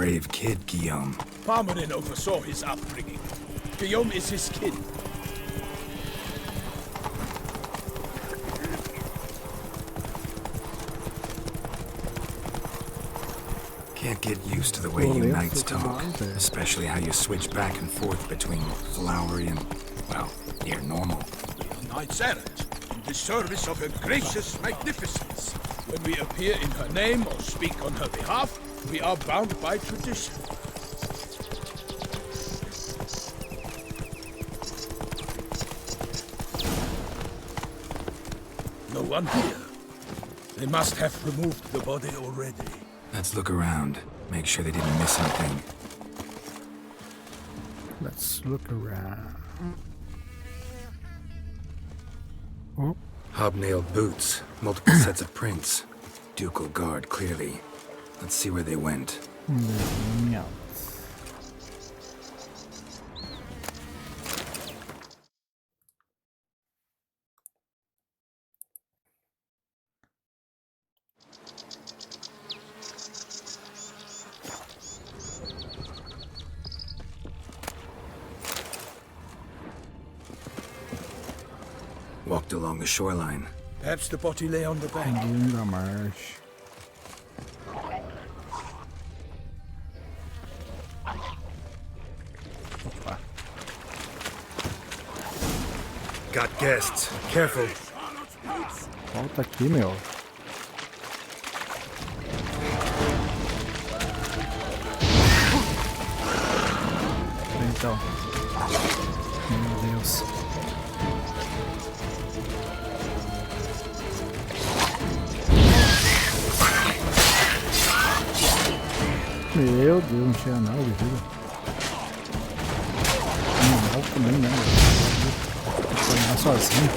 brave kid, Guillaume. Parmanin oversaw his upbringing. Guillaume is his kid. Can't get used to the way you knights talk, especially how you switch back and forth between flowery and, well, near normal. We are knights errant, in the service of her gracious magnificence. When we appear in her name or speak on her behalf, we are bound by tradition. No one here. They must have removed the body already. Let's look around. Make sure they didn't miss anything. Let's look around. Oh, Hobnailed boots, multiple sets of prints. Ducal guard, clearly. Let's see where they went. yeah. Walked along the shoreline. Perhaps the body lay on the bank. Linda Marsh. Opa. Got guests. Careful. Volta aqui, meu. Então. Meu Deus. Meu Deus, não tinha nada de vida. Animal também, né? Vou apanhar sozinho.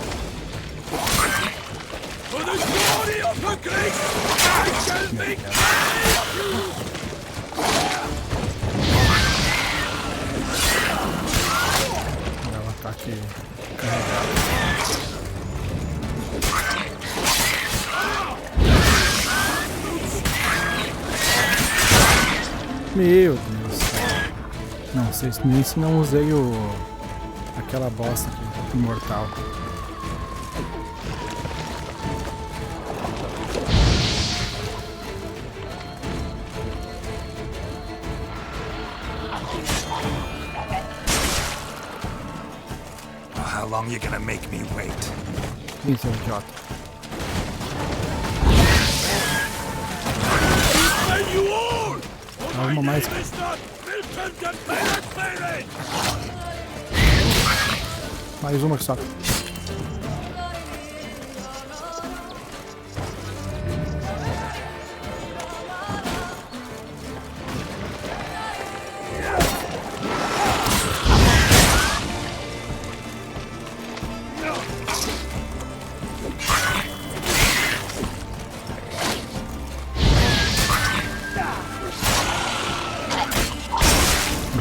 Dá um ataque carregado. Meu Deus. Não sei nem se não usei aquela bosta aqui, imortal. How long you gonna make me wait? Isso, idiota. Uma mais. Mais uma que só.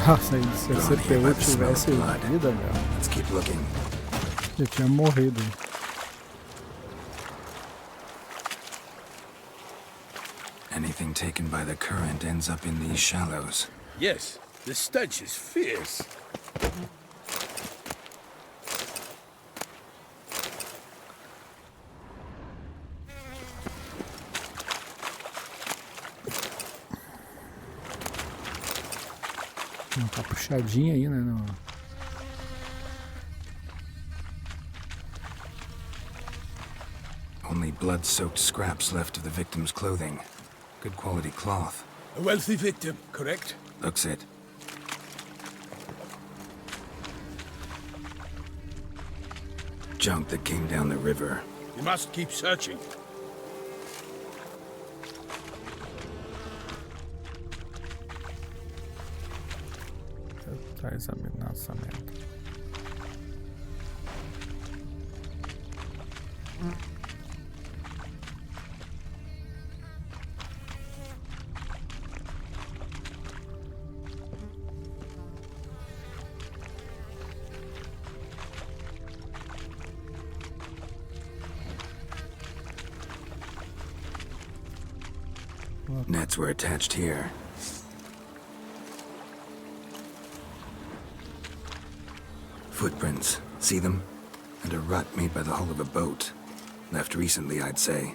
Nossa, se a CPU tivesse vida, meu, Let's keep looking. eu tinha morrido. Anything taken by the current ends up in these shallows. Yes, the stench is fierce. Tá puxadinho aí, né? No... Only blood-soaked scraps left of the victim's clothing. Good quality cloth. A wealthy victim, correct? Looks it. Junk that came down the river. We must keep searching. Tá examinando essa merda. Nets were attached here. Footprints. See them? And a rut made by the hull of a boat. Left recently, I'd say.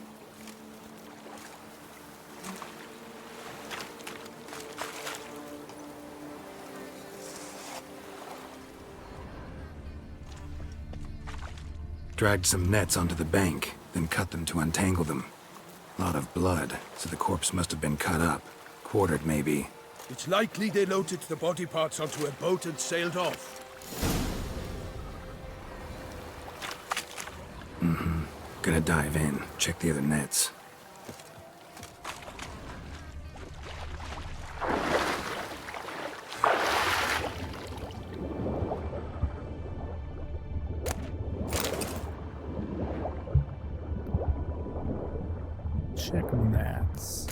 Dragged some nets onto the bank, then cut them to untangle them. Lot of blood, so the corpse must have been cut up. Quartered, maybe. It's likely they loaded the body parts onto a boat and sailed off. Gonna dive in, check the other nets. Check nets.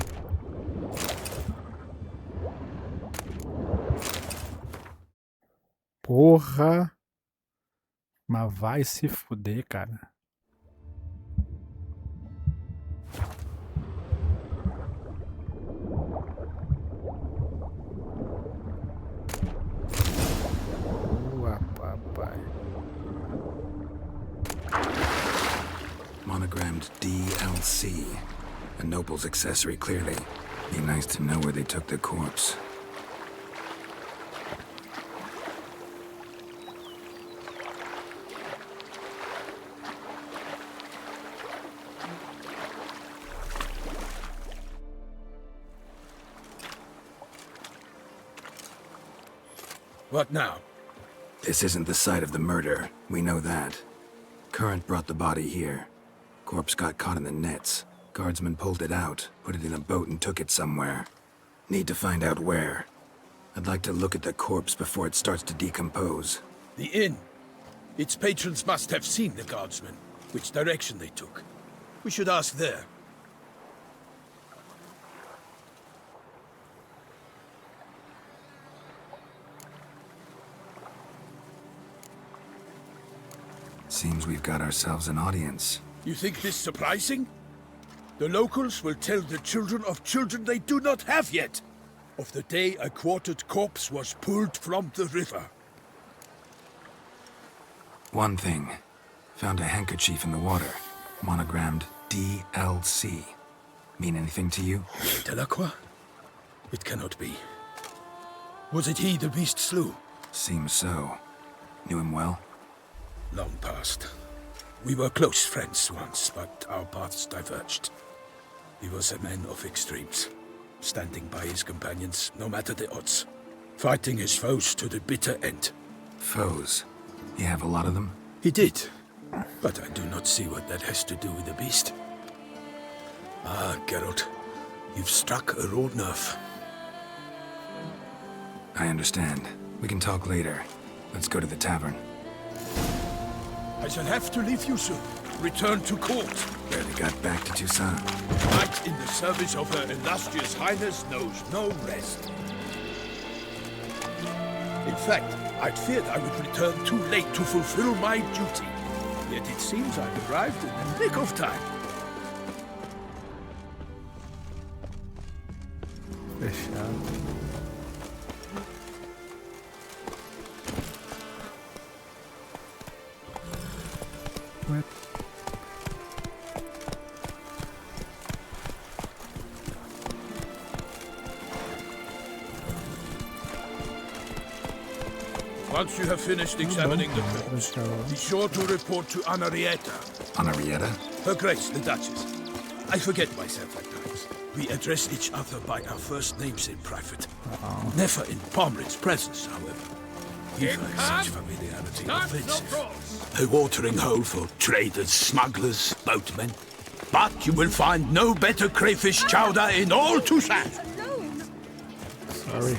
Porra! Mas vai se fuder, cara. Papai. Monogrammed DLC. A noble's accessory, clearly. Be nice to know where they took the corpse. What now? This isn't the site of the murder. We know that. Current brought the body here. Corpse got caught in the nets. Guardsmen pulled it out, put it in a boat and took it somewhere. Need to find out where. I'd like to look at the corpse before it starts to decompose. The inn. Its patrons must have seen the guardsmen, which direction they took. We should ask there. Seems we've got ourselves an audience. You think this surprising? The locals will tell the children of children they do not have yet, of the day a quartered corpse was pulled from the river. One thing. Found a handkerchief in the water. Monogrammed DLC. Mean anything to you? Delacroix? It cannot be. Was it he the beast slew? Seems so. Knew him well? Long past. We were close friends once, but our paths diverged. He was a man of extremes, standing by his companions, no matter the odds. Fighting his foes to the bitter end. Foes? You have a lot of them? He did, but I do not see what that has to do with the beast. Ah, Geralt, you've struck a raw nerve. I understand. We can talk later. Let's go to the tavern. I shall have to leave you soon. Return to court. Barely got back to Toussaint. Fight in the service of Her Illustrious Highness knows no rest. In fact, I'd feared I would return too late to fulfill my duty. Yet it seems I've arrived in the nick of time. Fechado. Ué. Once you have finished examining the corpse, be sure to report to Anarietta. Anarietta? Her Grace, the Duchess. I forget myself at times. We address each other by our first names in private. Never in Pomrin's presence, however. Even such familiarity offensive. A watering hole for traders, smugglers, boatmen. But you will find no better crayfish chowder in all Toussaint. Sorry.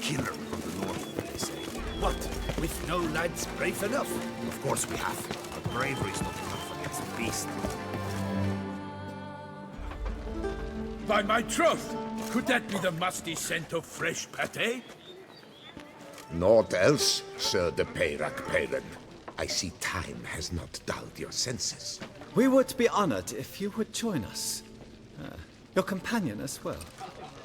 Killer from the north, they say. What? With no lads brave enough? Of course we have. But bravery is not enough against the beast. By my troth, could that be the musty scent of fresh pâté? Naught else, Sir de Peyrac Peyran. I see time has not dulled your senses. We would be honored if you would join us. Your companion as well.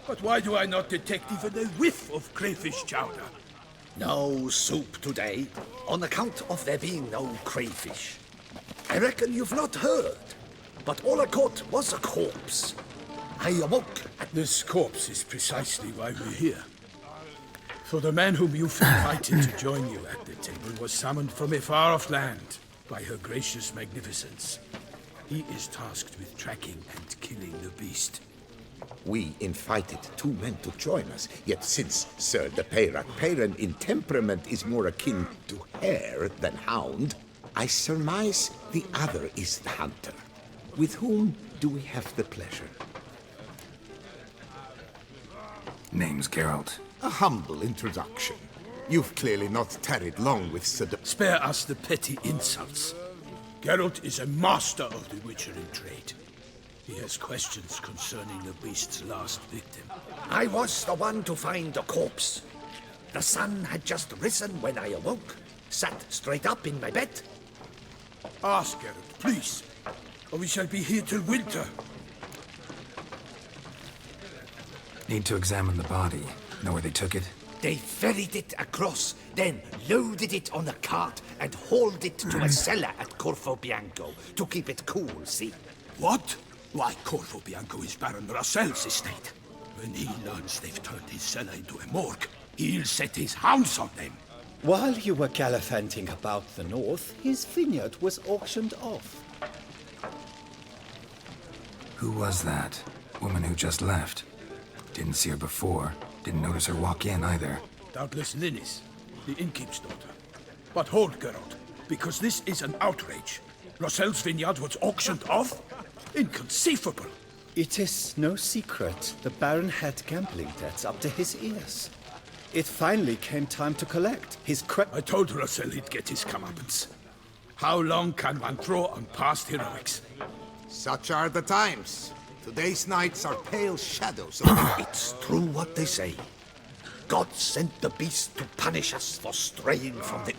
But why do I not detect even a whiff of crayfish chowder? No soup today, on account of there being no crayfish. I reckon you've not heard, but all I caught was a corpse. I awoke. This corpse is precisely why we're here. For the man whom you've invited to join you at the table was summoned from a far-off land by her gracious magnificence. He is tasked with tracking and killing the beast. We invited 2 men to join us, yet since Sir the Peyrac Peyran in temperament is more akin to hare than hound, I surmise the other is the hunter. With whom do we have the pleasure? Name's Geralt. A humble introduction. You've clearly not tarried long with Sir de... Spare us the petty insults. Geralt is a master of the witchering trade. He has questions concerning the beast's last victim. I was the one to find the corpse. The sun had just risen when I awoke, sat straight up in my bed. Ask Geralt, please, or we shall be here till winter. Need to examine the body. Know where they took it? They ferried it across, then loaded it on a cart and hauled it to a cellar at Corvo Bianco to keep it cool, see? What? Why, Corvo Bianco is Baron Russell's estate. When he learns they've turned his cellar into a morgue, he'll set his hounds on them. While you were gallivanting about the north, his vineyard was auctioned off. Who was that? Woman who just left. Didn't see her before. Didn't notice her walk in either. Doubtless Linnis, the innkeep's daughter. But hold, Geralt, because this is an outrage. Russell's vineyard was auctioned off? Inconceivable! It is no secret the Baron had gambling debts up to his ears. It finally came time to collect his I told Russell he'd get his comeuppance. How long can one throw on past heroics? Such are the times. Today's nights are pale shadows of the... It's true what they say. God sent the beast to punish us for straying from the...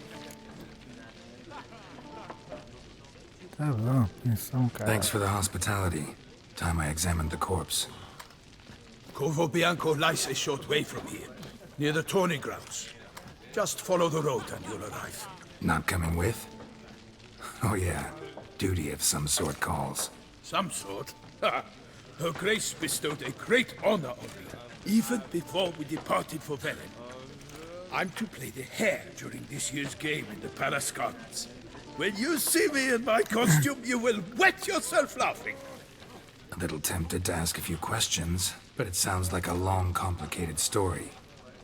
Tá bom, atenção, cara. Thanks for the hospitality. Time I examined the corpse. Corvo Bianco lies a short way from here, near the tourney grounds. Just follow the road and you'll arrive. Not coming with? Oh yeah, duty of some sort calls. Some sort? Ha! Her Grace bestowed a great honor on me, even before we departed for Velen. I'm to play the hare during this year's game in the Palace Gardens. When you see me in my costume, you will wet yourself laughing. A little tempted to ask a few questions, but it sounds like a long, complicated story.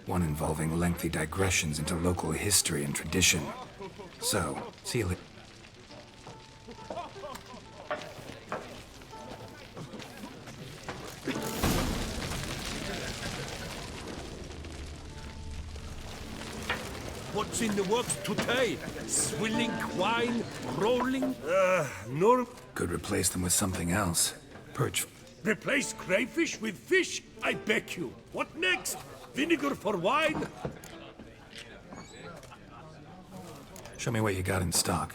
One involving lengthy digressions into local history and tradition. So, see you later. What's in the works today? Swilling wine, rolling? Nor Could replace them with something else. Perch. replace crayfish with fish, I beg you. What next? Vinegar for wine? Show me what you got in stock.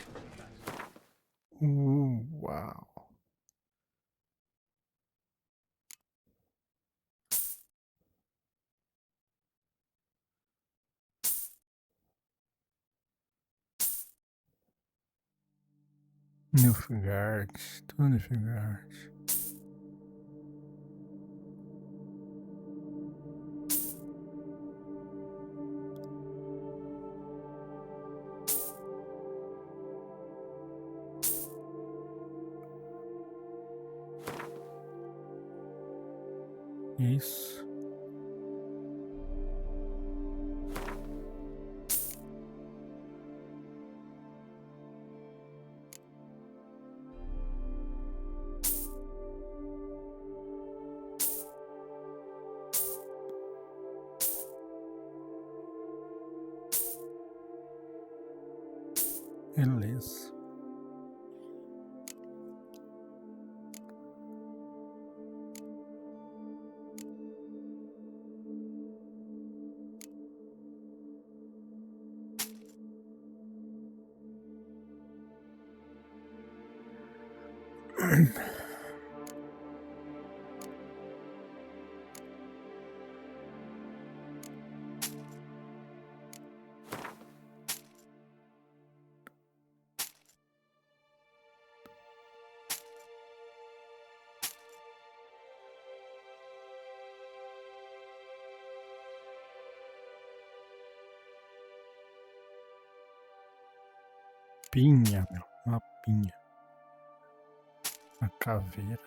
Wow. Nilfgaard, tudo Nilfgaard. Isso. Beleza. pinha, meu. Uma pinha. Uma caveira.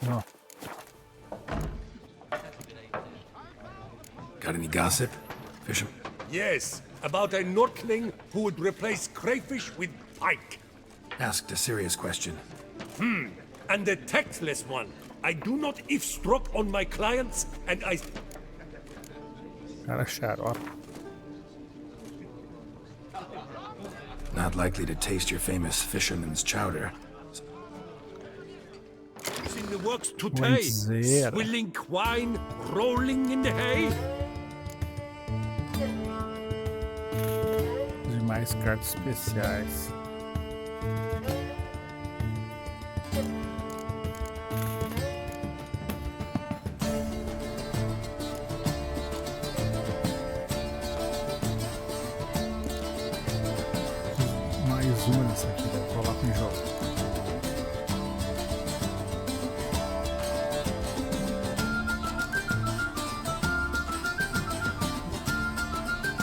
Ó. Got any gossip? Fisher? Yes, about a Nordling who would replace crayfish with pike. Asked a serious question. And a tactless one. I do not eavesdrop on my clients, and I... Cara xarope. Not likely to taste your famous fisherman's chowder. It's in the works today. dizer. Swilling wine, rolling in the hay. Demais cartas especiais. Mais uma dessa aqui, eu coloco em jogo.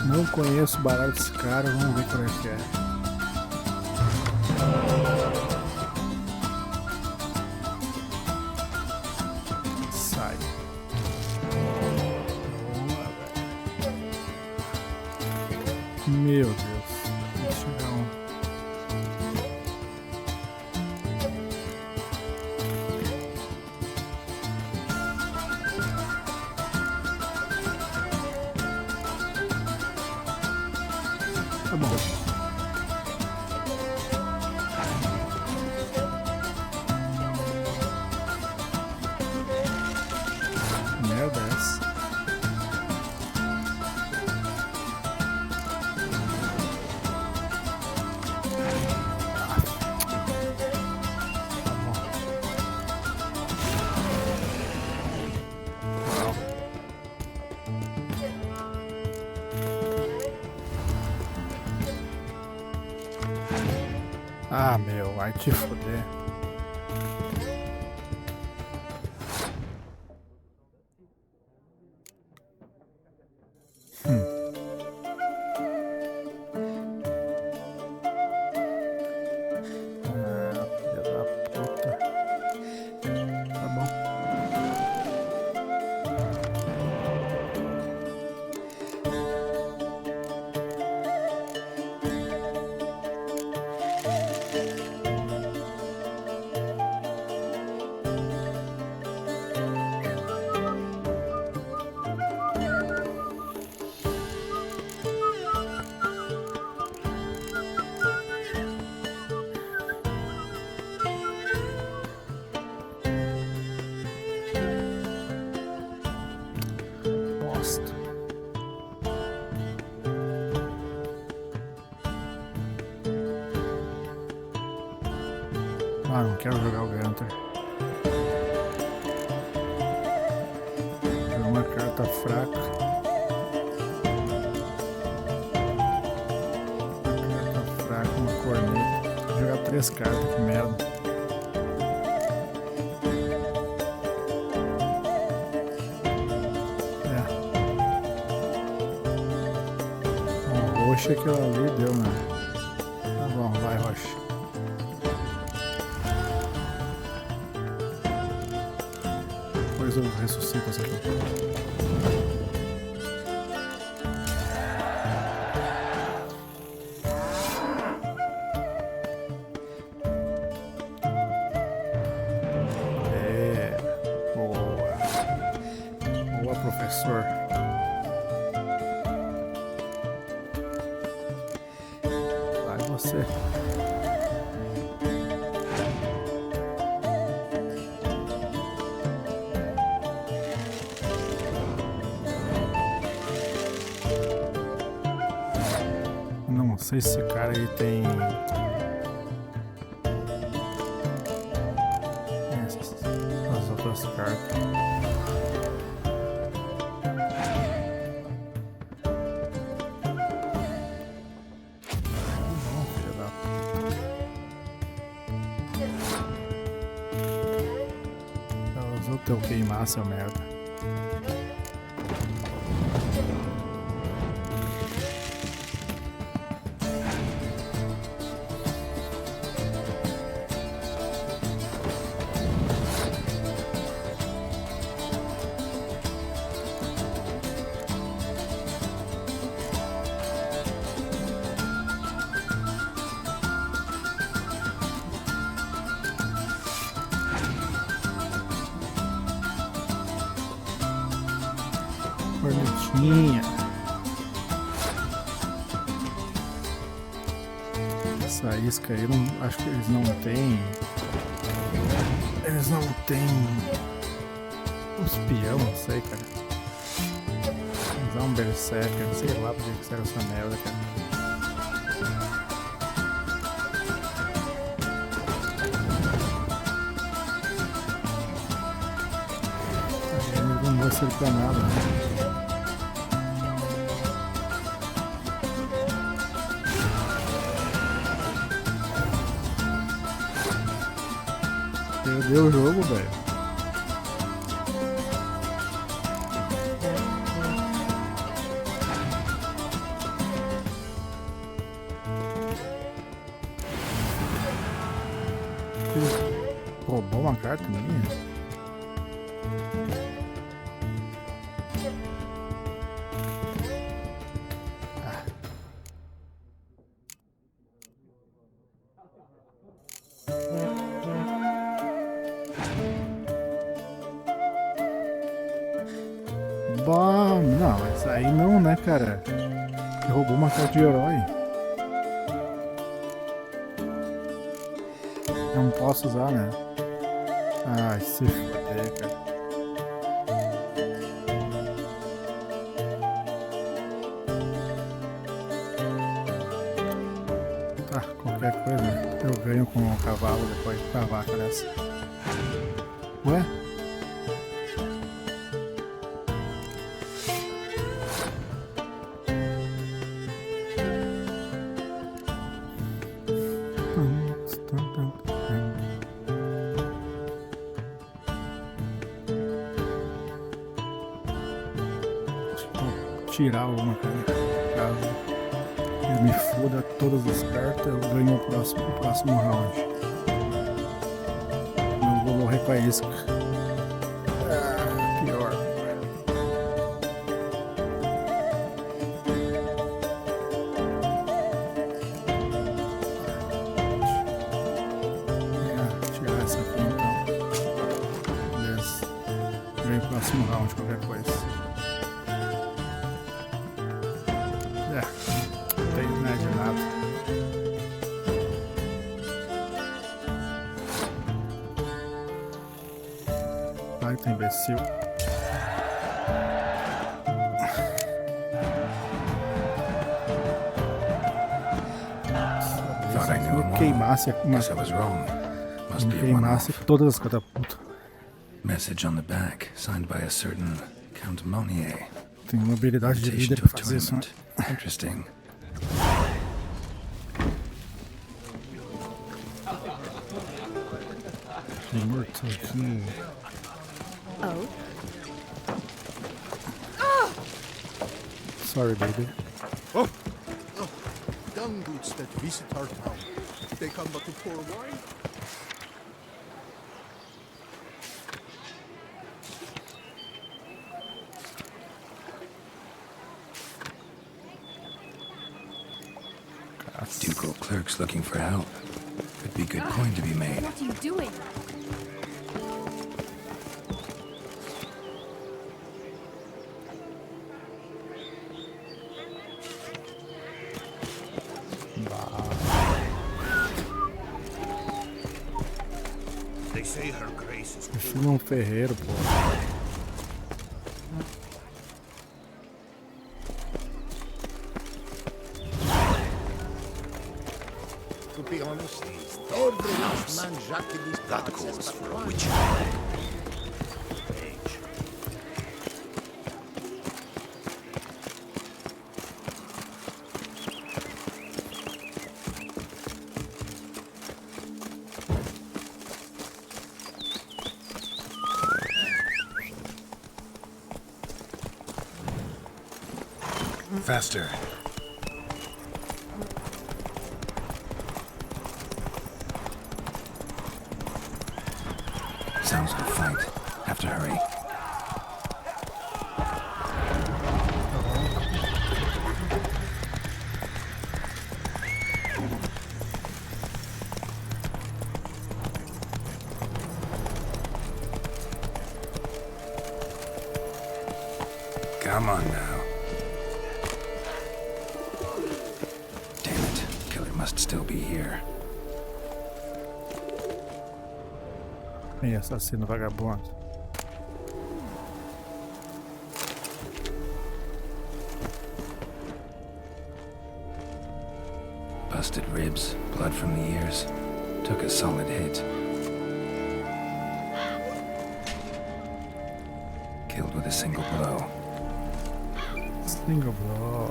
Não conheço o baralho desse cara, vamos ver qual é que é. Sai. Meu Deus. Deixa eu chegar um. Tá bom. Merda é essa. Ah, meu, vai te foder. Ah, filha da puta. Tá bom. Bosta. Ah, não quero jogar o Gunter. Jogar uma carta fraca. Uma carta fraca, uma corneta. Vou jogar 3 cartas, que merda. Roxa que ela ali deu, né? Tá bom, vai, Roxa. Depois eu ressuscito essa aqui. É. Boa. Boa, professor. Você. Não sei se esse cara aí tem as outras cartas. Usa o teu queimar, seu merda. Cornetinha. Essa isca aí, não, acho que eles não têm. Eles não têm. Um espião, não sei, cara. Usar um berserker, sei lá por que serve essa merda, cara. Não vai servir pra nada, né? Perdeu o jogo, velho. Roubou uma carta minha? Bom, não, mas aí não, né, cara? Roubou uma carta de herói. Não posso usar, né? Ai, se foder, cara. Tá, qualquer coisa eu ganho com o cavalo depois, com a vaca dessa. Ué? Tirar uma, cara, caso ele me foda todas as cartas, eu ganho o próximo round. Não vou morrer com a isca. Ah, pior. Tirar essa aqui então. Beleza. Ganho o próximo round, qualquer coisa. Não tem nada de nada. Vai, que imbecil. Thought I knew him all. Queimasse Guess I was wrong. Must be a queimasse one-off. todas as catapultas. Message on the back, signed by a certain Count Monier. Tem uma habilidade de Invitation líder to pra a fazer isso, né? tournament. Interesting. Immortal King. Oh? Sorry, baby. Young boots that visit our town. They come but to pour wine. Ducal clerks looking for help. Could be good coin to be made. What are you doing? They say her grace is Prefiro num ferreiro, pô. To be honest, every last man Jacques in these that parts calls is for but a one. witch. Faster. Sounds like a fight. Have to hurry. Come on now. Damn it. Killer must still be here. Ih, assassino vagabundo. Busted ribs, blood from the ears. Took a solid hit. Killed with a single blow. Single blow.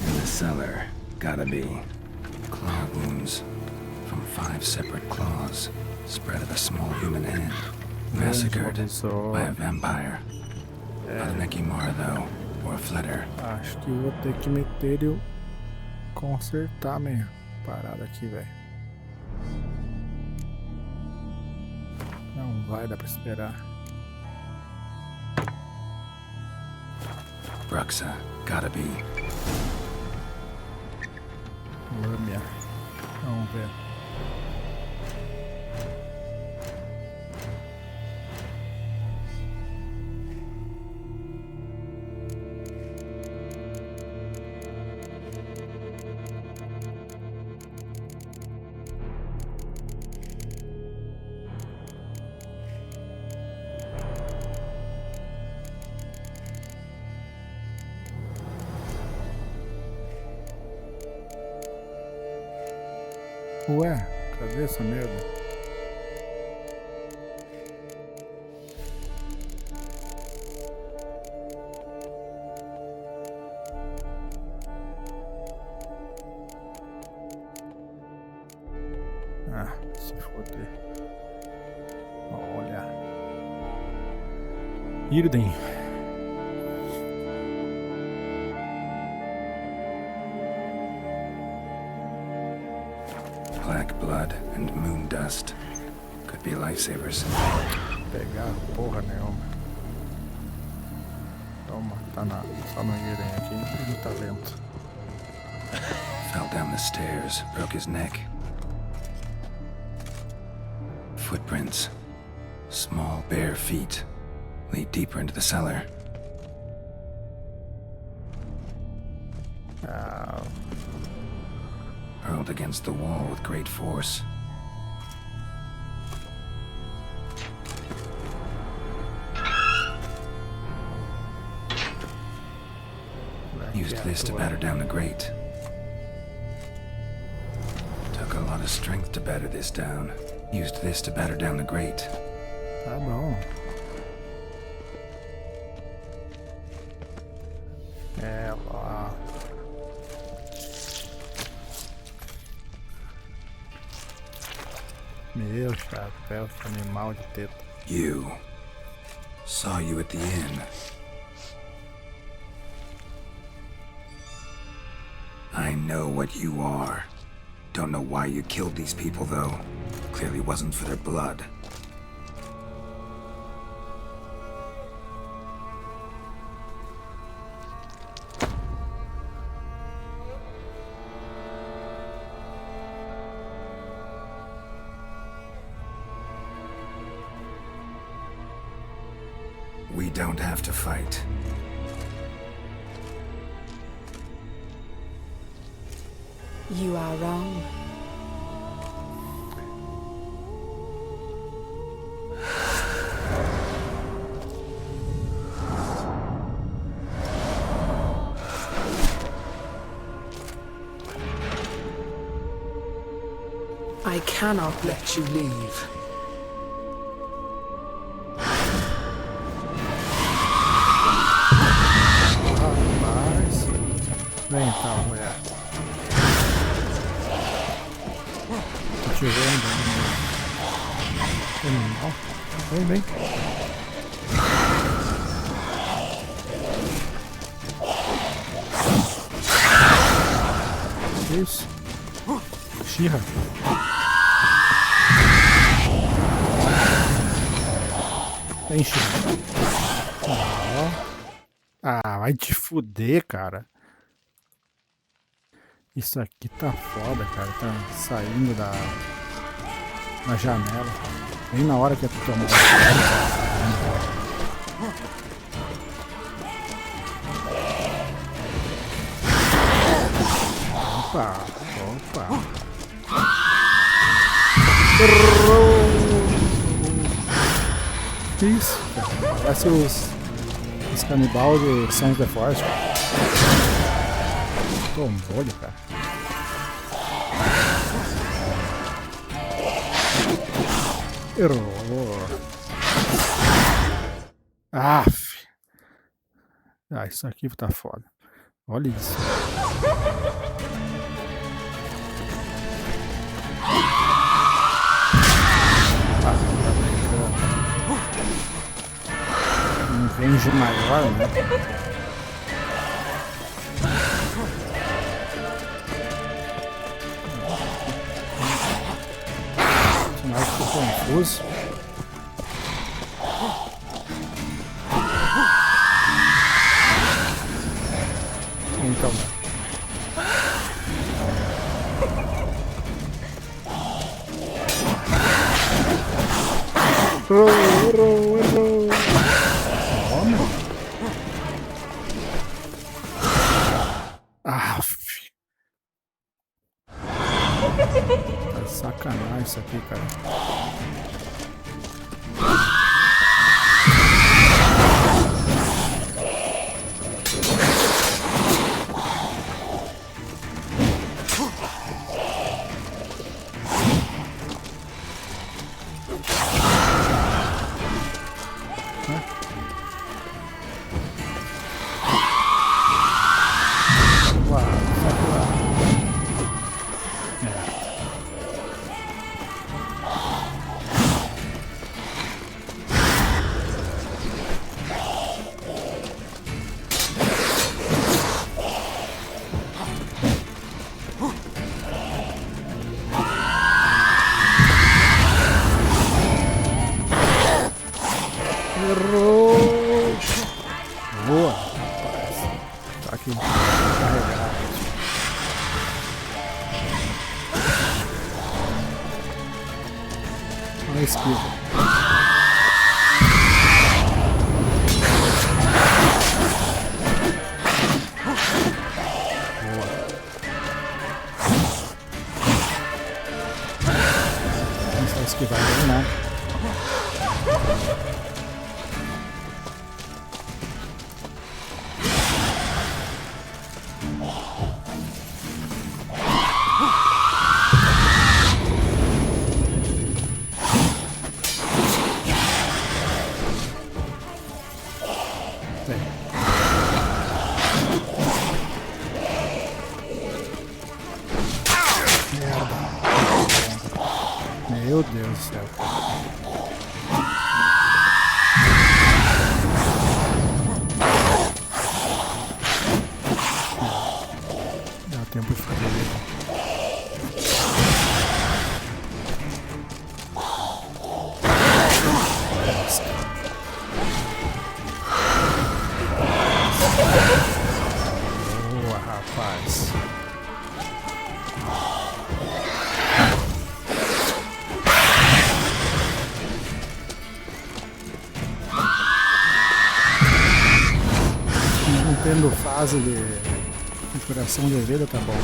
In the cellar, gotta be. Claw wounds from 5 separate claws, spread of a small human hand. Massacred by a vampire. Not an Ekimara, though, or a Flitter. Acho que vou ter que meter e consertar minha parada aqui, velho. Não vai dar pra esperar. Bruxa, gotta be. Lâmia. Vamos ver. Ué, cadê essa merda? Ah, se foder. Olha. Irden. Black blood and moon dust. Could be lifesavers. Pegar porra nenhuma. Toma, tá só no Irden aqui e no talento. Fell down the stairs, broke his neck. Footprints. Small, bare feet. Lead deeper into the cellar. Hurled against the wall with great force. Used this to batter down the grate. Took a lot of strength to batter this down. Used this to batter down the grate. Tá bom. É lá. Meu chapéu, esse animal de teta. You. Saw you at the inn. I know what you are. Don't know why you killed these people, though. Clearly wasn't for their blood. We don't have to fight. You are wrong. I cannot let you leave. Rapaz. Vem então, mulher. Tô te vendo. Animal. Vem, vem. Que isso? Xirra. Tem xirra. Ah, vai te fuder, cara. Isso aqui tá foda, cara. Tá saindo da janela. Bem na hora que eu tô tomando. Opa, opa. Que isso, cara? Parece os canibal de Sons of the Forest. Tombolho, cara. Errou. Aff. Ah, isso aqui tá foda. Olha isso. Um range maior, né? Mas ficou confuso. Então. Errou. Tá sacanagem isso aqui, cara. Errou! Boa, rapaz. Tá aqui carregado. Olha a esquiva. Boa. Vamos só esquivar ele, né? Meu Deus do céu. Dá tempo de fazer isso. Boa, rapaz. Tendo fase de curação de vida, tá bom.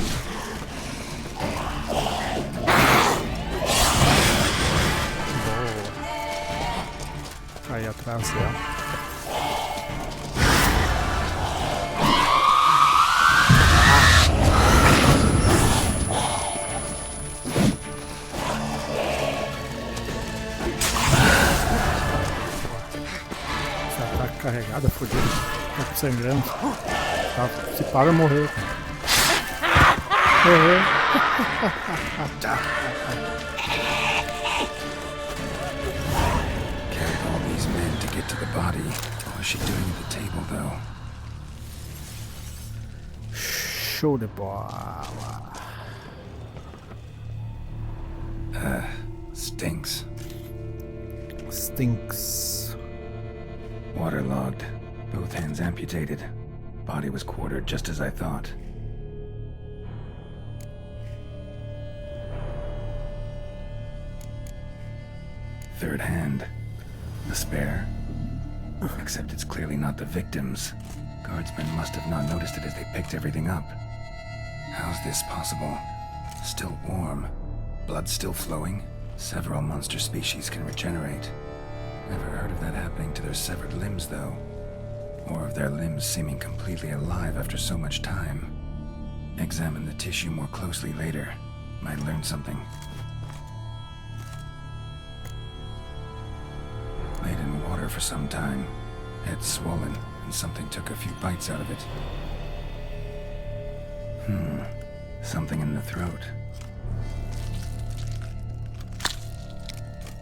Boa. Aí atrás dela. Essa tá carregada, fodida. Tá sangrando. Tá, se para, morreu. Morreu. Carried all these men to get to the body. What was she doing at the table, though? Show de bola. Stinks. Stinks. Waterlogged. Both hands amputated. Body was quartered just as I thought. Third hand. A spare. Except it's clearly not the victim's. Guardsmen must have not noticed it as they picked everything up. How's this possible? Still warm. Blood still flowing? Several monster species can regenerate. Never heard of that happening to their severed limbs, though. Or of their limbs seeming completely alive after so much time. Examine the tissue more closely later. Might learn something. Laid in water for some time. Head swollen, and something took a few bites out of it. Something in the throat.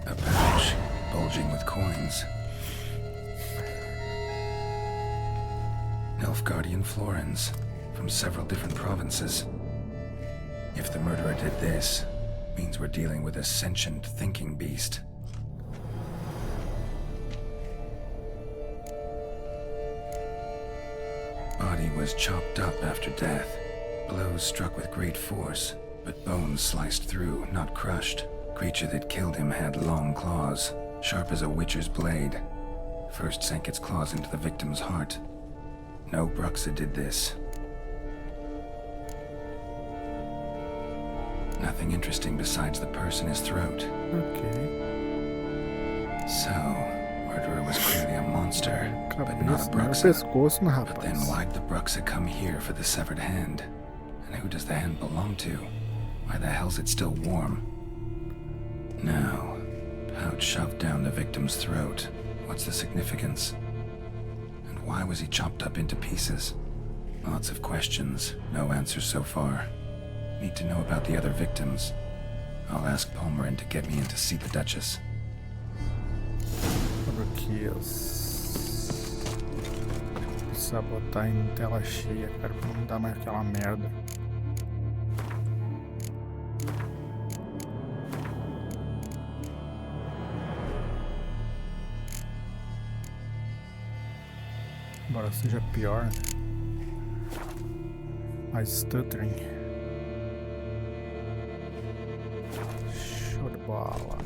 A pouch, bulging with coins. Nilfgaardian florins, from several different provinces. If the murderer did this, means we're dealing with a sentient thinking beast. Body was chopped up after death. Blows struck with great force, but bones sliced through, not crushed. Creature that killed him had long claws, sharp as a witcher's blade. First sank its claws into the victim's heart. No Bruxa did this. Nothing interesting besides the purse in his throat. Okay. So, murderer was clearly a monster, but not a Cabeça, no Bruxa. pescoço, no But then rapaz. why'd the Bruxa come here for the severed hand? And who does the hand belong to? Why the hell's it still warm? Now, pouch shoved down the victim's throat. What's the significance? And why was he chopped up into pieces? Lots of questions, no answers so far. Need to know about the other victims. I'll ask Palmerin to get me in to see the Duchess. Broquias. Sabotar em tela cheia, cara, pra não dar mais aquela merda. Embora seja pior, né? Mais stuttering. Show de bola.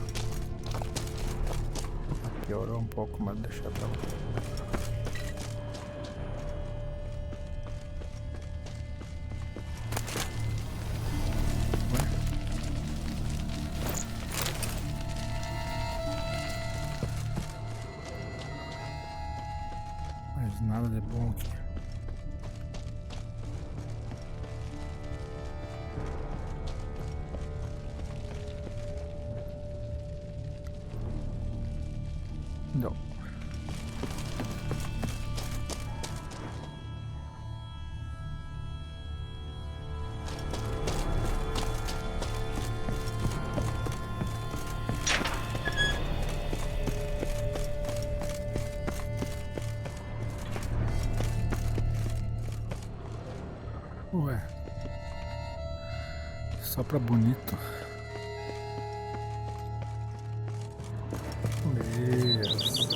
Piorou um pouco, mas deixa pra lá. Mas nada de bom aqui. Não. Ué. Só pra bonito. Isso.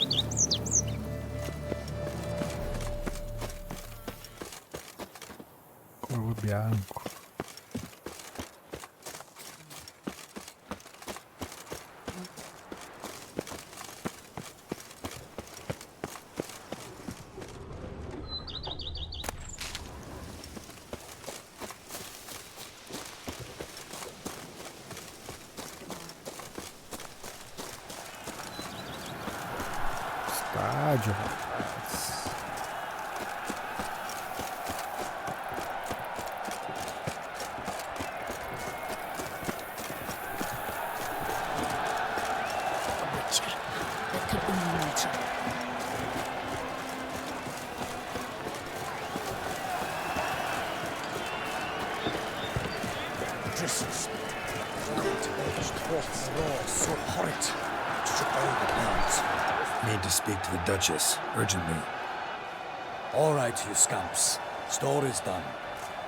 Corvo bianco. Estádio, rapaz. There could be more. Dresses. Good aged cloths raw, so horrid. Strip all the plants. Need to speak to the Duchess, urgently. All right, you scamps. Story's done.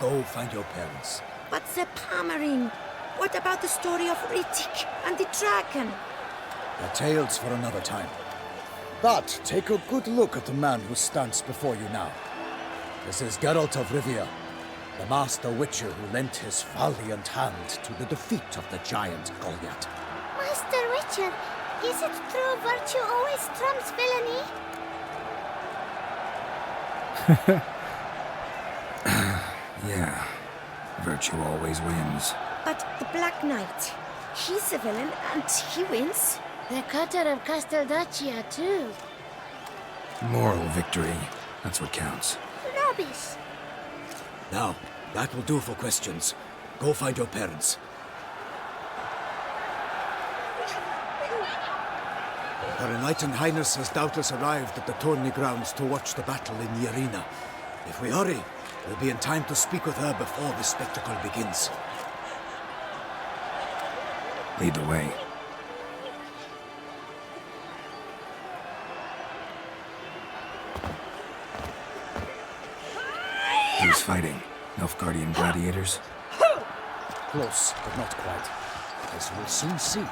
Go find your parents. But Sir Palmerin, What about the story of Rittik and the dragon? The tales for another time. But take a good look at the man who stands before you now. This is Geralt of Rivia, the master witcher who lent his valiant hand to the defeat of the giant Goliath. Master Witcher, is it true virtue always trumps villainy? Yeah, virtue always wins. But the Black Knight, he's a villain and he wins. The cutter of Casteldacia, too. Moral victory, that's what counts. Rubbish. Now, that will do for questions. Go find your parents. Her Enlightened Highness has doubtless arrived at the tourney grounds to watch the battle in the arena. If we hurry, we'll be in time to speak with her before the spectacle begins. Lead the way. Who's fighting? Nilfgaardian gladiators? Close, but not quite. As we'll soon see.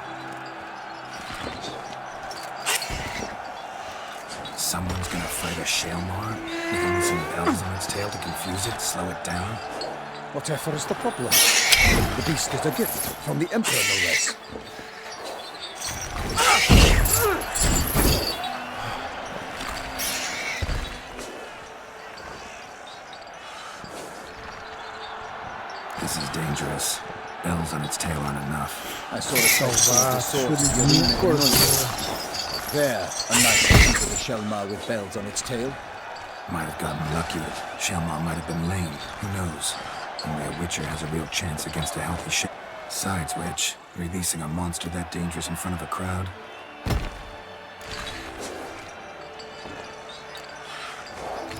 Someone's gonna fight a Shalmar? With only some bells on its tail to confuse it, slow it down? Whatever is the problem? The beast is a gift from the Emperor, no less. This is dangerous. Bells on its tail aren't enough. I saw the swords there, a nice piece of the Shelmar with bells on its tail. Might have gotten lucky. Shalmar might have been lame. Who knows? Only a witcher has a real chance against a healthy ship. Besides which, releasing a monster that dangerous in front of a crowd?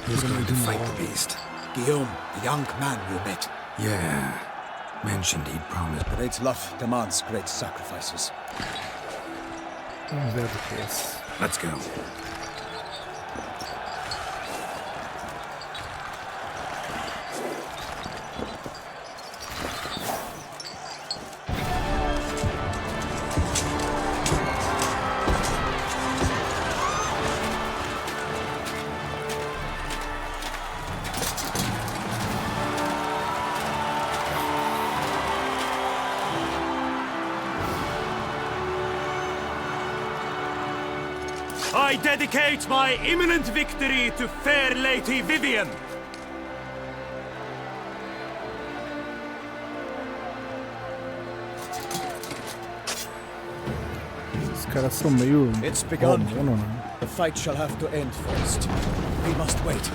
Who's going to fight the beast? Guillaume, the young man you met. Yeah. Mentioned he'd promised. Great love demands great sacrifices. Vamos ver do que é esse. Let's go. I dedicate my imminent victory to fair Lady Vivian. Os caras são meio... It's begun. Romano, né? The fight shall have to end first. We must wait.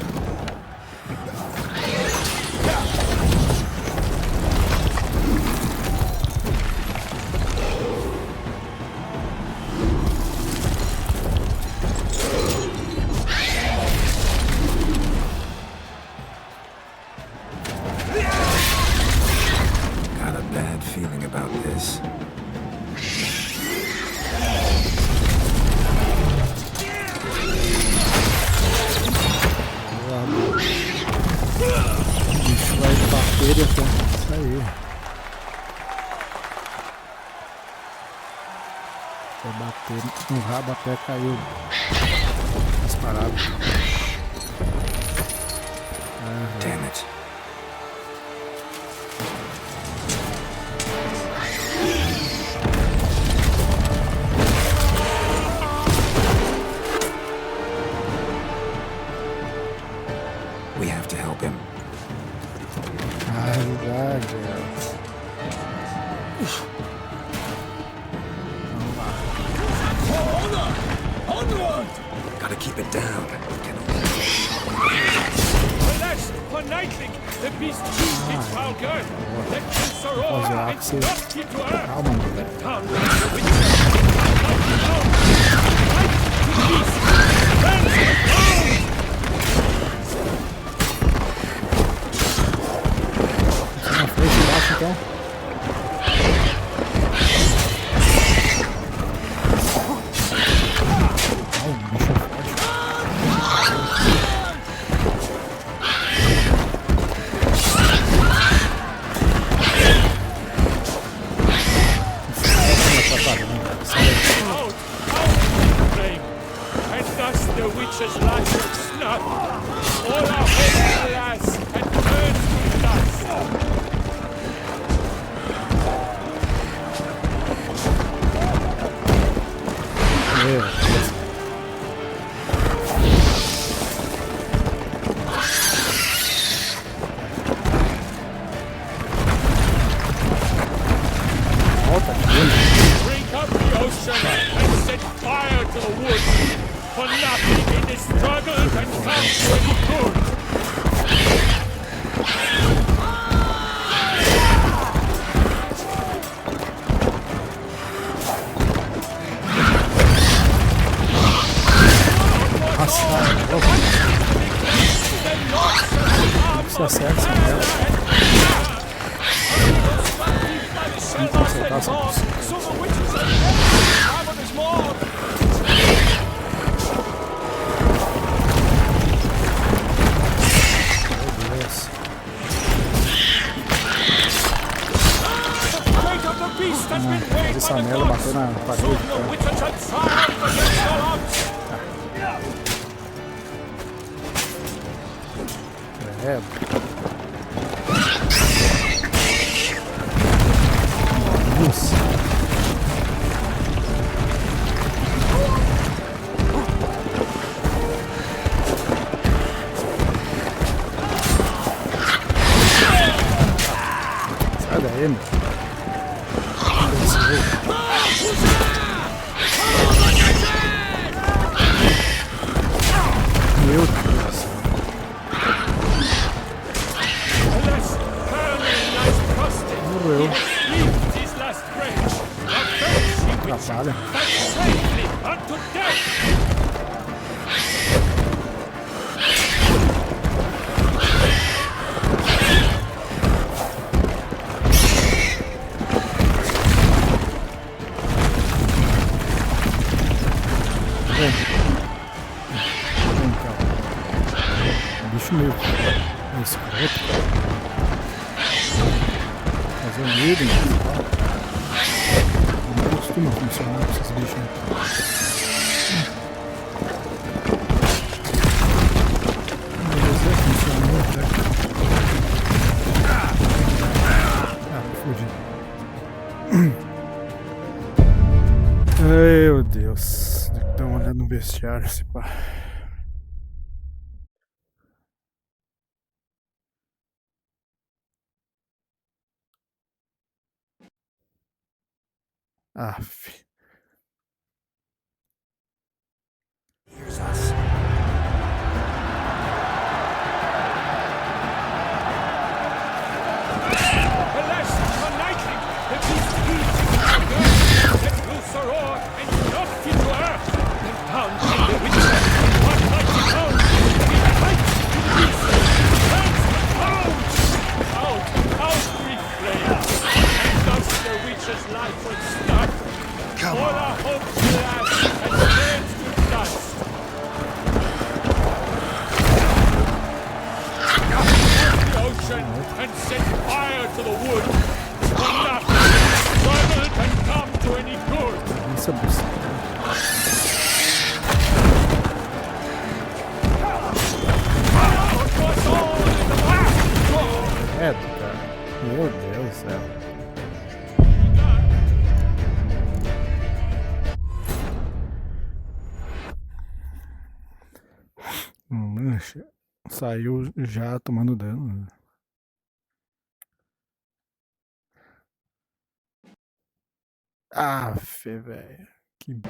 Got a bad feeling about this. O bicho vai bater e até sair. Vai bater no rabo até cair disparado. Damn it. We have to help him. Ah, é verdade. Gotta keep it down. Alas, for Nightling, the beast used its foul girth. Let him sorrow and thrust him to earth. Calma, moleque. The town runs the witcher. Fight to the beast. Friends down! Na frente e embaixo, então. Ah, o bicho é forte. witch's life was snuffed. All our hope, alas, had turned to dust. Drink up the ocean and set fire to the wood. For nothing in this struggle can come to any good. Isso acerta essa merda. Tem que acertar essa música. Mas essa merda bateu na parede. É. Nossa. Sai daí, meu. Meu Deus. Morreu. Atrapalha. Vem cá. Bicho meio escroto. Fazer um medo, não costuma funcionar com esses bichos. Mas funcionou até. Ah, me fudi. Ai, meu Deus. Tem que dar uma olhada no bestiário, se pá. Aff. Here's us. Alas, for nightly, the beast eats that will sorrow and knocked into earth, and down came the witcher, and what mighty bones, he bites to the beast, turns to bones, out we flame, and thus the witcher's life was stuck. All our hopes last and turned to dust. The ocean and set fire to the wood. For nothing, struggle can come to any good. Isso é possível. É, cara. Meu Deus do céu. Mancha. Saiu já tomando dano. Aff, velho. Que.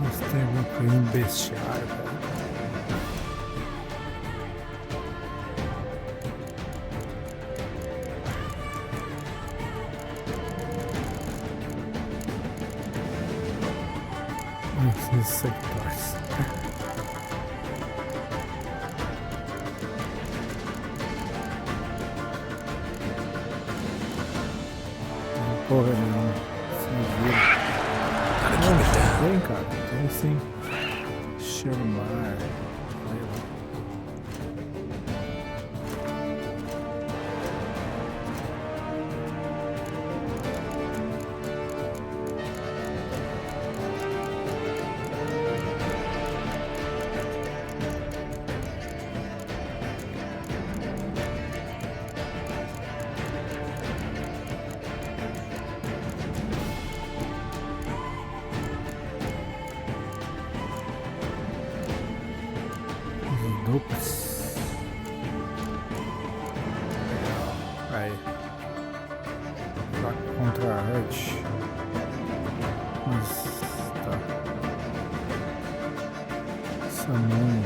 Mas tem alguma coisa em bestiário, velho. Esses sectores. Porra, não. Se vira. Não, vem, cara. Tem sim. Chamar. duplas. Aí. Fraco contra a Red. Mas tá. Samun.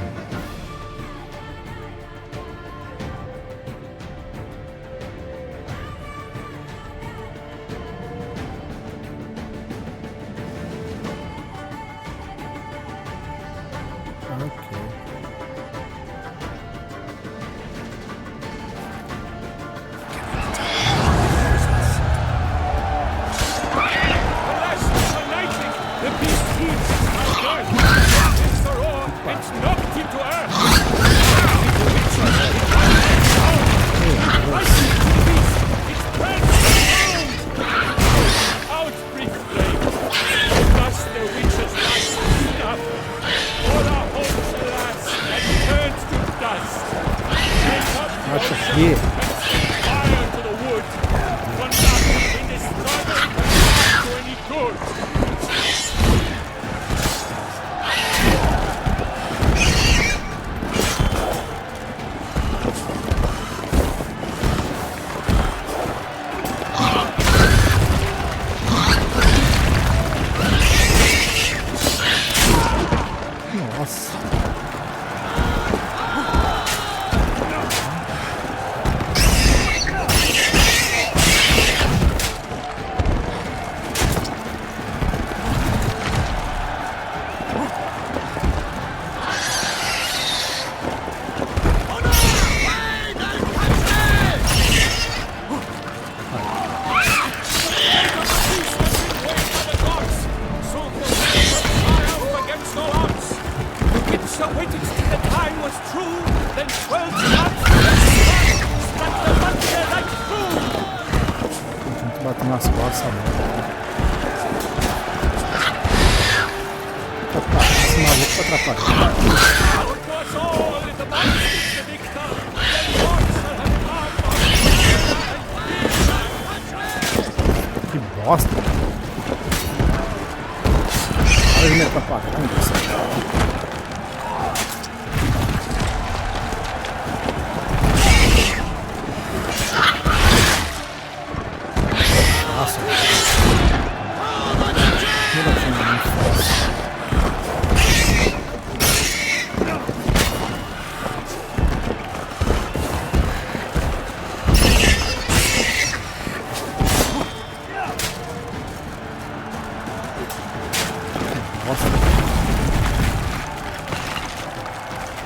Bater nas costas, mano. Esse maluco tá atrapalhando. Que bosta. Olha ele me atrapalhando. Nossa.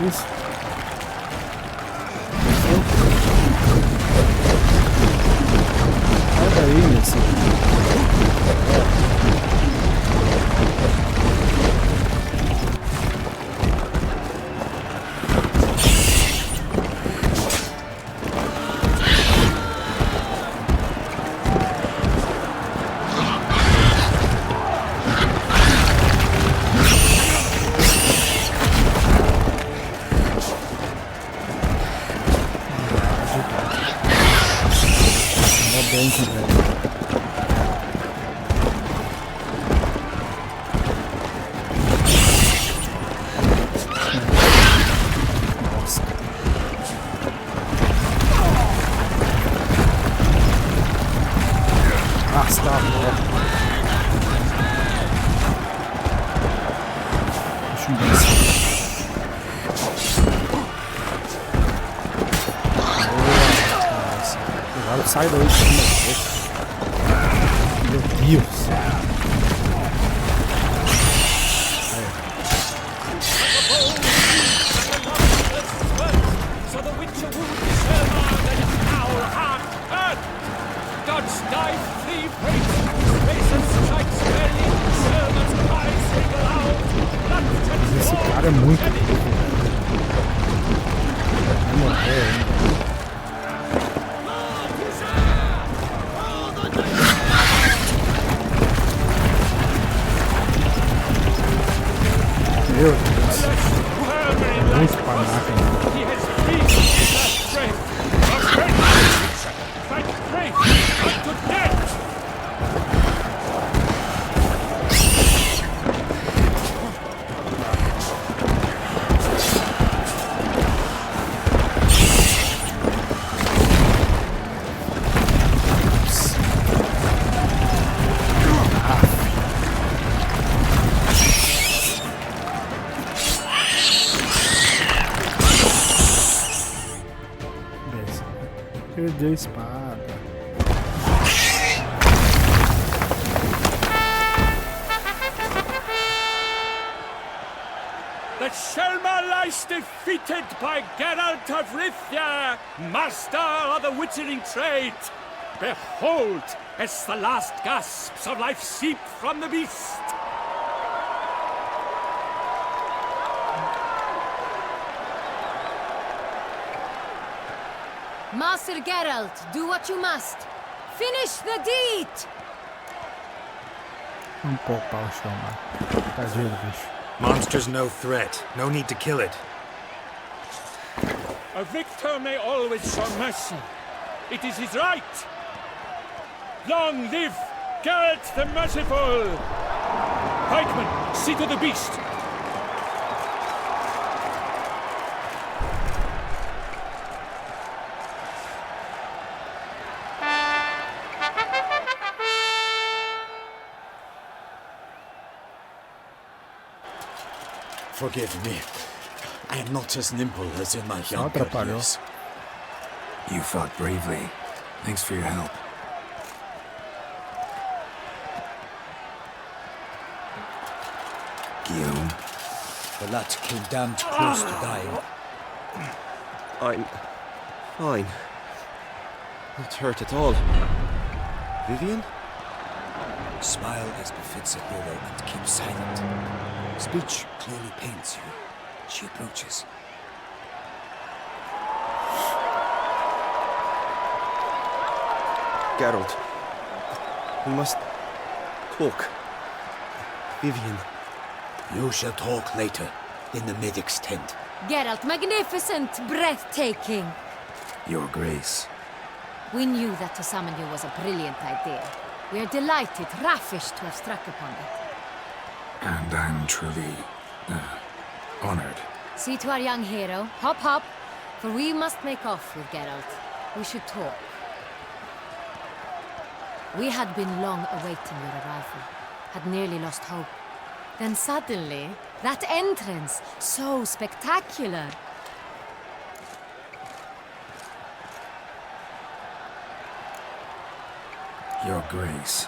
Isso. Sai daí, meu senhor. Sai daí, meu Deus. So the Witcher would be Selma that is now on earth. Gods dive, flee, break, space and strikes barely. Selma's eyes ring loud. Blood Esse cara é muito louco. Vai morrer, hein? Meu Deus. Muito panaca, hein? Perdi a espada. The Shelma lies defeated by Geralt of Rivia, master of the witchering trade. Behold, as the last gasps of life seep from the beast. Master Geralt, do what you must. Finish the deed! Vamos poupar o chão lá. Tadinho do bicho. Monster's no threat. No need to kill it. A victor may always show mercy. It is his right. Long live Geralt the Merciful! Pikeman, see to the beast. Forgive me. I am not as nimble as in my younger years. You fought bravely. Thanks for your help. Guillaume? The lad came damned close to dying. I'm fine. Not hurt at all. Vivian? Smile as befits a hero and keep silent. Speech clearly pains you. She approaches. Geralt. We must talk. Vivian. You shall talk later, in the medic's tent. Geralt, magnificent, breathtaking. Your Grace. We knew that to summon you was a brilliant idea. We are delighted, ravished to have struck upon it. And I'm truly, honored. See to our young hero. Hop, hop. For we must make off with Geralt. We should talk. We had been long awaiting your arrival. Had nearly lost hope. Then suddenly, that entrance, so spectacular. Your Grace.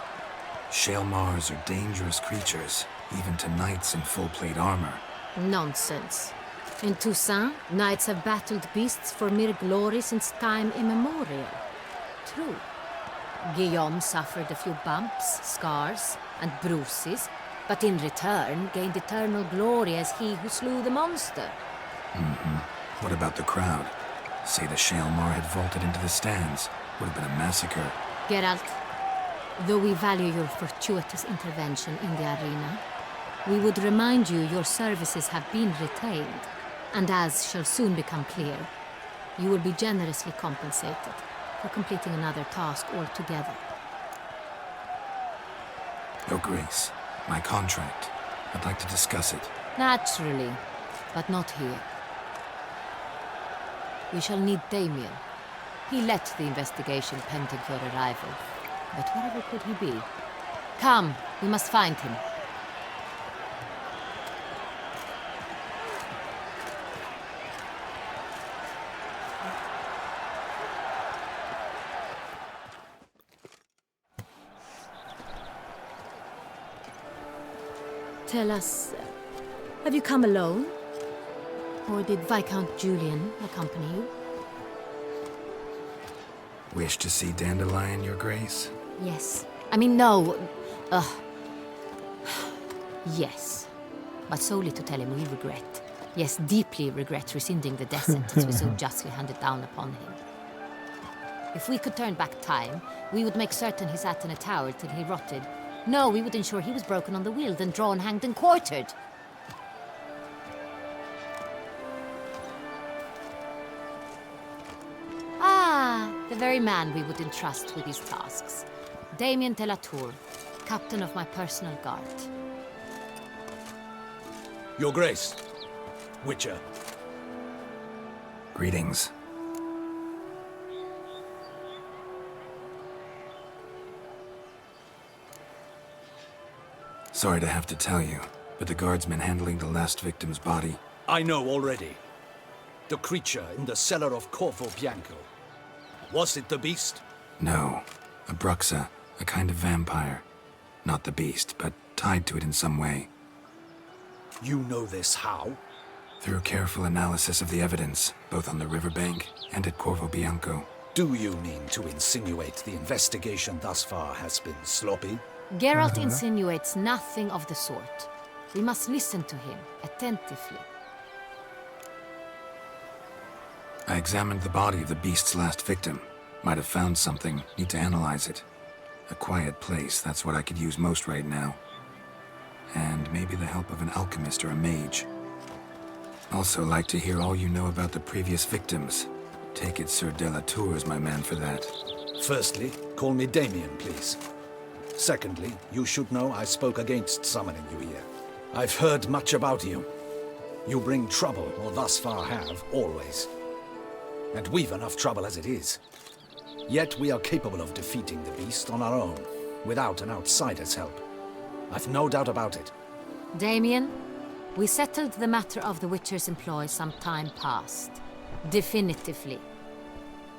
Shaelmars are dangerous creatures, even to knights in full-plate armor. Nonsense. In Toussaint, knights have battled beasts for mere glory since time immemorial. True. Guillaume suffered a few bumps, scars, and bruises, but in return gained eternal glory as he who slew the monster. Mm-hmm. What about the crowd? Say the Shaelmar had vaulted into the stands. Would have been a massacre. Geralt, though we value your fortuitous intervention in the arena, we would remind you your services have been retained, and as shall soon become clear, you will be generously compensated for completing another task altogether. Your Grace, my contract. I'd like to discuss it. Naturally, but not here. We shall need Damien. He led the investigation pending your arrival. But wherever could he be? Come, we must find him. Tell us, have you come alone? Or did Viscount Julian accompany you? Wish to see Dandelion, Your Grace? Yes. I mean, no. Yes. But solely to tell him we regret. Yes, deeply regret rescinding the death sentence we so justly handed down upon him. If we could turn back time, we would make certain he sat in a tower till he rotted. No, we would ensure he was broken on the wheel, then drawn, hanged, and quartered. Ah, the very man we would entrust with these tasks. Damien de la Tour, captain of my personal guard. Your Grace, Witcher. Greetings. Sorry to have to tell you, but the guardsman handling the last victim's body... I know already. The creature in the cellar of Corvo Bianco. Was it the beast? No. A Bruxa, a kind of vampire. Not the beast, but tied to it in some way. You know this how? Through careful analysis of the evidence, both on the riverbank and at Corvo Bianco. Do you mean to insinuate the investigation thus far has been sloppy? Geralt insinuates nothing of the sort. We must listen to him attentively. I examined the body of the beast's last victim. Might have found something. Need to analyze it. A quiet place, that's what I could use most right now. And maybe the help of an alchemist or a mage. Also like to hear all you know about the previous victims. Take it Sir Delatour is my man for that. Firstly, call me Damien, please. Secondly, you should know I spoke against summoning you here. I've heard much about you. You bring trouble, or thus far have, always. And we've enough trouble as it is. Yet we are capable of defeating the beast on our own, without an outsider's help. I've no doubt about it. Damien, we settled the matter of the Witcher's employ some time past. Definitively.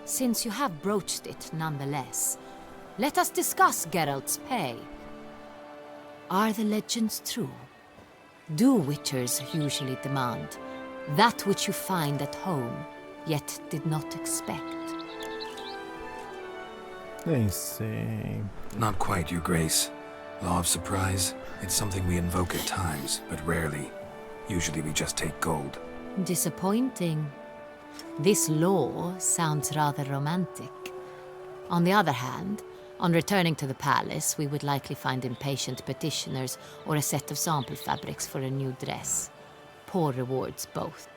Since you have broached it nonetheless, let us discuss Geralt's pay. Are the legends true? Do Witchers usually demand that which you find at home, yet did not expect? Nem sei. Not quite, Your Grace. Law of surprise, it's something we invoke at times, but rarely. Usually we just take gold. Disappointing. This law sounds rather romantic. On the other hand, on returning to the palace, we would likely find impatient petitioners or a set of sample fabrics for a new dress. Poor rewards, both.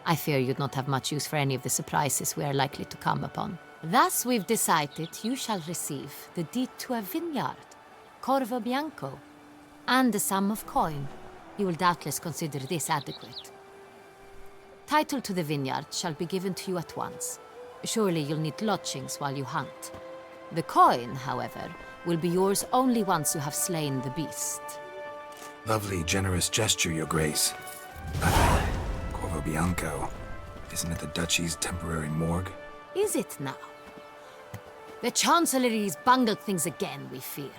I fear you'd not have much use for any of the surprises we are likely to come upon. Thus, we've decided you shall receive the deed to a vineyard, Corvo Bianco, and a sum of coin. You will doubtless consider this adequate. Title to the vineyard shall be given to you at once. Surely you'll need lodgings while you hunt. The coin, however, will be yours only once you have slain the beast. Lovely, generous gesture, Your Grace. Corvo Bianco. Isn't it the Duchy's temporary morgue? Is it now? The Chancellery's bungled things again, we fear.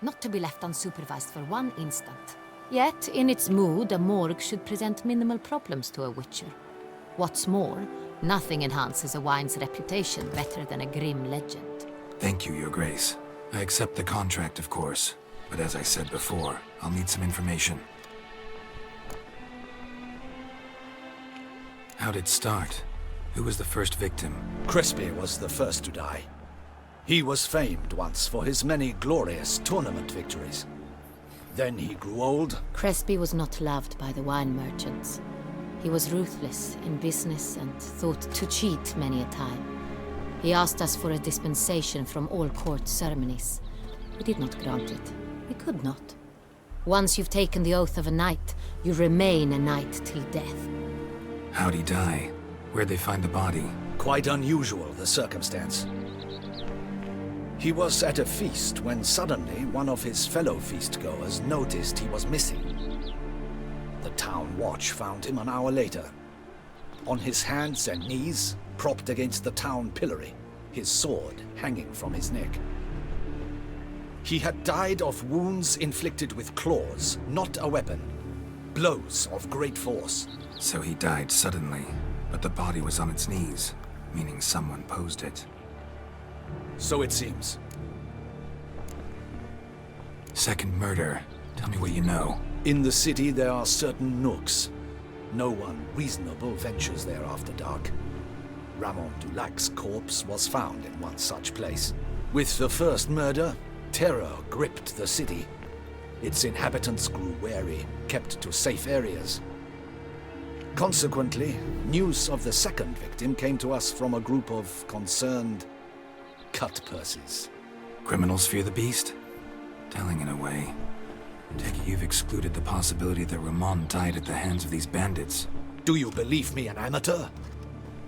Not to be left unsupervised for one instant. Yet, in its mood, a morgue should present minimal problems to a Witcher. What's more, nothing enhances a wine's reputation better than a grim legend. Thank you, Your Grace. I accept the contract, of course. But as I said before, I'll need some information. How'd it start? Who was the first victim? Crespi was the first to die. He was famed once for his many glorious tournament victories. Then he grew old. Crespi was not loved by the wine merchants. He was ruthless in business and thought to cheat many a time. He asked us for a dispensation from all court ceremonies. We did not grant it. We could not. Once you've taken the oath of a knight, you remain a knight till death. How'd he die? Where'd they find the body? Quite unusual, the circumstance. He was at a feast when suddenly one of his fellow feastgoers noticed he was missing. The town watch found him an hour later. On his hands and knees, propped against the town pillory, his sword hanging from his neck. He had died of wounds inflicted with claws, not a weapon. Blows of great force. So he died suddenly, but the body was on its knees, meaning someone posed it. So it seems. Second murder. Tell me what you know. In the city there are certain nooks. No one reasonable ventures there after dark. Ramon Dulac's corpse was found in one such place. With the first murder, terror gripped the city. Its inhabitants grew wary, kept to safe areas. Consequently, news of the second victim came to us from a group of concerned cut-purses. Criminals fear the beast? Telling in a way. Take it you've excluded the possibility that Ramon died at the hands of these bandits. Do you believe me an amateur?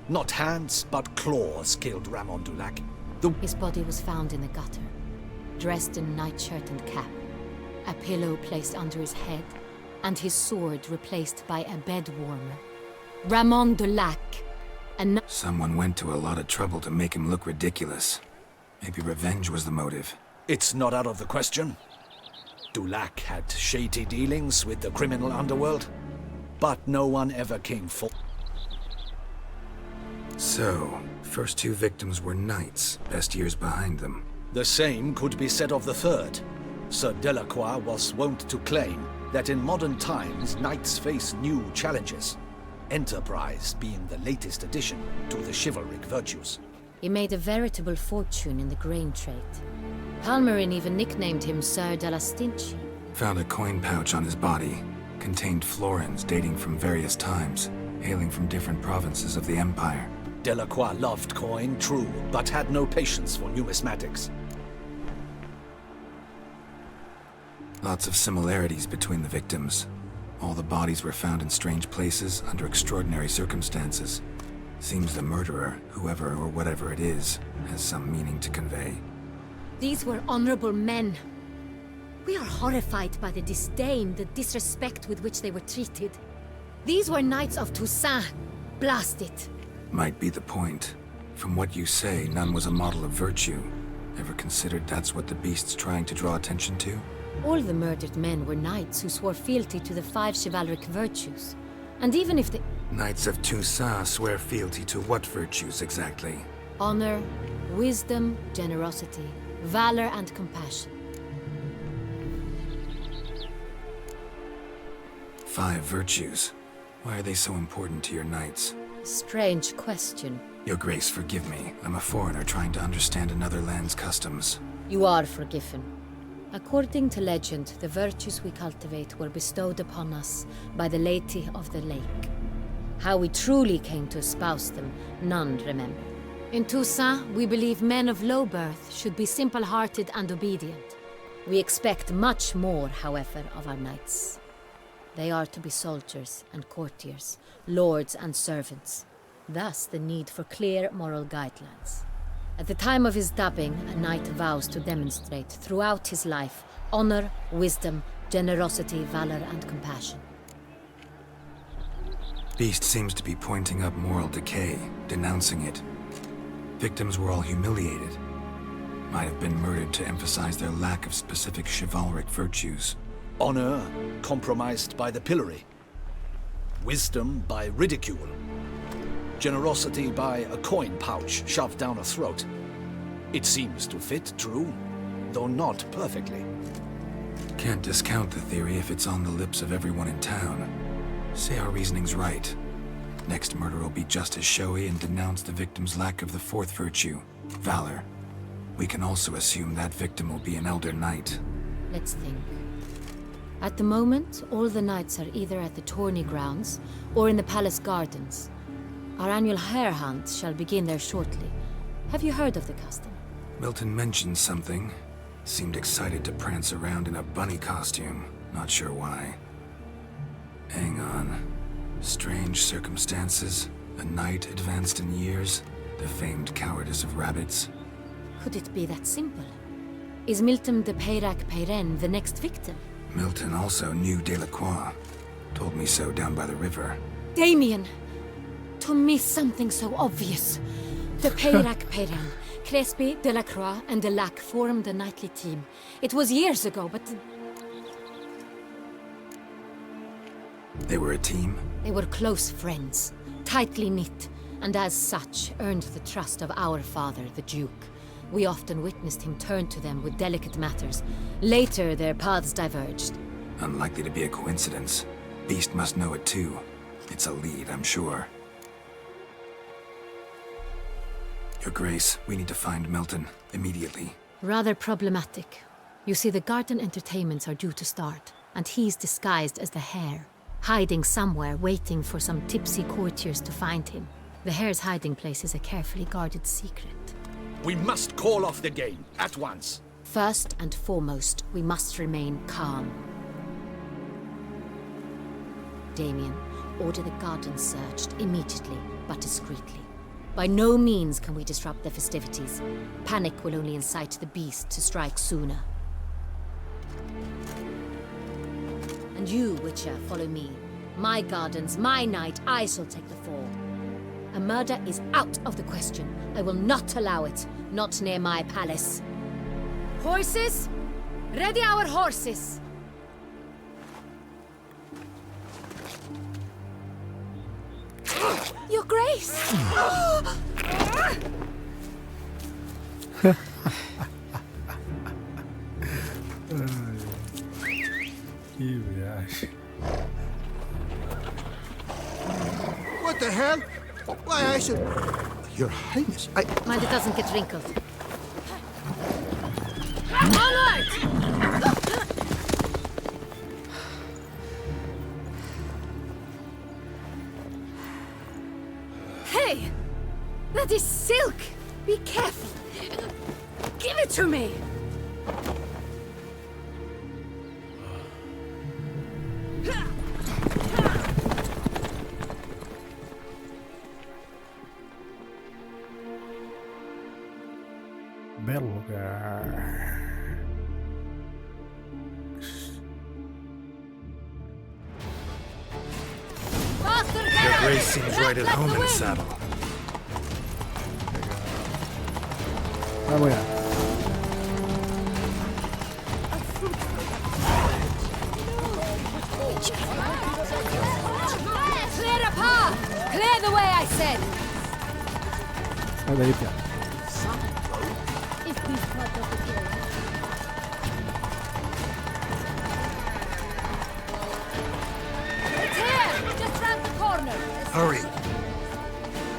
Not hands, but claws killed Ramon Dulac. His body was found in the gutter, dressed in nightshirt and cap, a pillow placed under his head, and his sword replaced by a bed warmer. Ramon Dulac, and Someone went to a lot of trouble to make him look ridiculous. Maybe revenge was the motive. It's not out of the question. Dulac had shady dealings with the criminal underworld, but no one ever came forward. So, first two victims were knights, best years behind them. The same could be said of the third. Sir Delacroix was wont to claim that in modern times knights face new challenges, enterprise being the latest addition to the chivalric virtues. he made a veritable fortune in the grain trade. Palmerin even nicknamed him Sir de la Stinchi. Found a coin pouch on his body. Contained florins dating from various times, hailing from different provinces of the Empire. Delacroix loved coin, true, but had no patience for numismatics. Lots of similarities between the victims. All the bodies were found in strange places under extraordinary circumstances. Seems the murderer, whoever or whatever it is, has some meaning to convey. These were honorable men. We are horrified by the disdain, the disrespect with which they were treated. These were knights of Toussaint. Blast it. Might be the point. From what you say, none was a model of virtue. Ever considered that's what the beast's trying to draw attention to? All the murdered men were knights who swore fealty to the 5 chivalric virtues. And even if the Knights of Toussaint swear fealty to what virtues exactly? honor, wisdom, generosity, valor, and compassion. 5 virtues. Why are they so important to your knights? Strange question. Your Grace, forgive me. I'm a foreigner trying to understand another land's customs. You are forgiven. According to legend, the virtues we cultivate were bestowed upon us by the Lady of the Lake. How we truly came to espouse them, none remember. In Toussaint, we believe men of low birth should be simple-hearted and obedient. We expect much more, however, of our knights. They are to be soldiers and courtiers, lords and servants. Thus, the need for clear moral guidelines. At the time of his dubbing, a knight vows to demonstrate throughout his life honor, wisdom, generosity, valor, and compassion. Beast seems to be pointing up moral decay, denouncing it. Victims were all humiliated. Might have been murdered to emphasize their lack of specific chivalric virtues. Honor compromised by the pillory. Wisdom by ridicule. Generosity by a coin pouch shoved down a throat. It seems to fit, true, though not perfectly. Can't discount the theory if it's on the lips of everyone in town. Say our reasoning's right. Next murder will be just as showy and denounce the victim's lack of the 4th virtue, valor. We can also assume that victim will be an elder knight. Let's think. At the moment, all the knights are either at the tourney grounds or in the palace gardens. Our annual hare hunt shall begin there shortly. Have you heard of the custom? Milton mentioned something. Seemed excited to prance around in a bunny costume. Not sure why. Hang on. Strange circumstances. A knight advanced in years. The famed cowardice of rabbits. Could it be that simple? Is Milton de Peyrac-Peyren the next victim? Milton also knew Delacroix. Told me so down by the river. Damien! To miss something so obvious. The Peyrac-Peyren, Crespi, Delacroix, and Delac formed a knightly team. It was years ago, but They were a team? they were close friends, tightly knit, and as such earned the trust of our father, the Duke. We often witnessed him turn to them with delicate matters. Later, their paths diverged. Unlikely to be a coincidence. Beast must know it too. It's a lead, I'm sure. Your Grace, we need to find Milton, immediately. Rather problematic. You see, the garden entertainments are due to start, and he's disguised as the hare, hiding somewhere, waiting for some tipsy courtiers to find him. The hare's hiding place is a carefully guarded secret. We must call off the game, at once. First and foremost, we must remain calm. Damien, order the garden searched immediately, but discreetly. By no means can we disrupt the festivities. Panic will only incite the beast to strike sooner. And you, Witcher, follow me. My gardens, my night, I shall take the fall. A murder is out of the question. I will not allow it. Not near my palace. Horses? Ready our horses! Your Grace! Que viagem. What the hell? Why, I should... Your Highness, I... Mind it doesn't get wrinkled. Onward! Hey! That is silk! Be careful! Give it to me! Belo lugar. Your Grace seems right at home in the saddle. Vamos lá. Clear a path! Clear the way, I said! Sai daí, piada. It's here! Just round the corner! Hurry.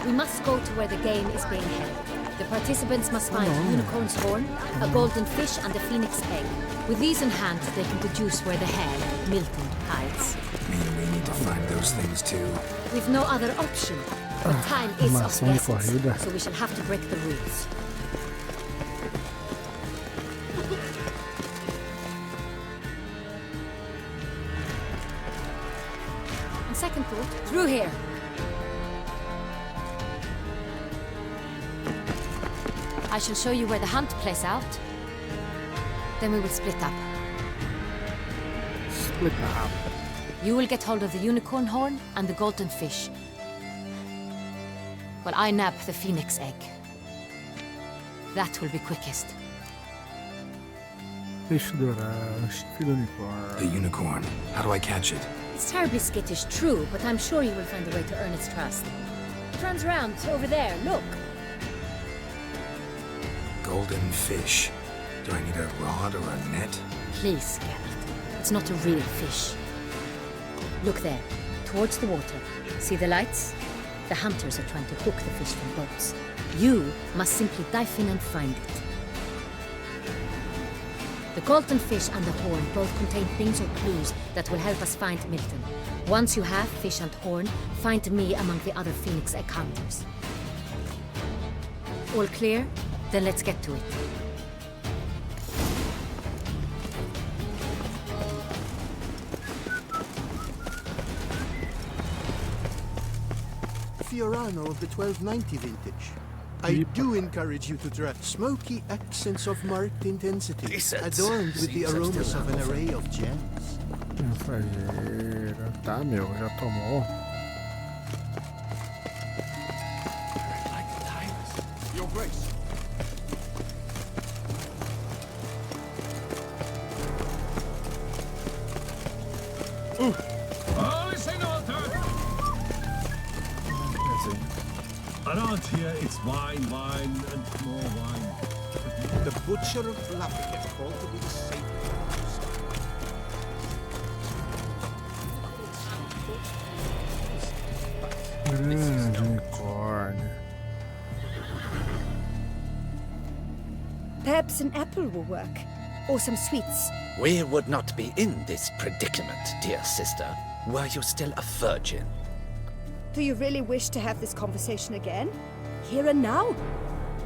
We must go to where the game is being held. The participants must find a unicorn's horn, a golden fish, and a phoenix egg. With these in hand, they can deduce where the hare, Milton, hides. Mean we need to find those things too. We've no other option. But time is of Maçã de the essence, corrida. so we shall have to break the rules. On second thought, through here. I shall show you where the hunt plays out. Then we will split up. Split up. You will get hold of the unicorn horn and the golden fish, while I nab the phoenix egg. That will be quickest. Peixe dourado, chifre do The unicórnio. unicorn. How do I catch it? It's terribly skittish, true, but I'm sure you will find a way to earn its trust. It runs round over there, look. Golden fish. Do I need a rod or a net? Please, Geralt. It's not a real fish. Look there, towards the water. See the lights? The hunters are trying to hook the fish from boats. You must simply dive in and find it. The golden fish and the horn both contain things or clues that will help us find Milton. Once you have fish and horn, find me among the other phoenix egg hunters. All clear? Then let's get to it. Fiorano of the 1290 vintage. I do encourage you to try smoky accents of marked intensity, Decent. adorned with the Seems I'm aromas still of an alive. array of gems. Mensageira. Tá, meu, já tomou. Your Grace. Holy St. Altar! Around here, it's wine, wine, and more wine. The Butcher of Blaviken called to be the saint. Grande unicórnio. Perhaps an apple will work. Or some sweets. We would not be in this predicament, dear sister, were you still a virgin. Do you really wish to have this conversation again? Here and now?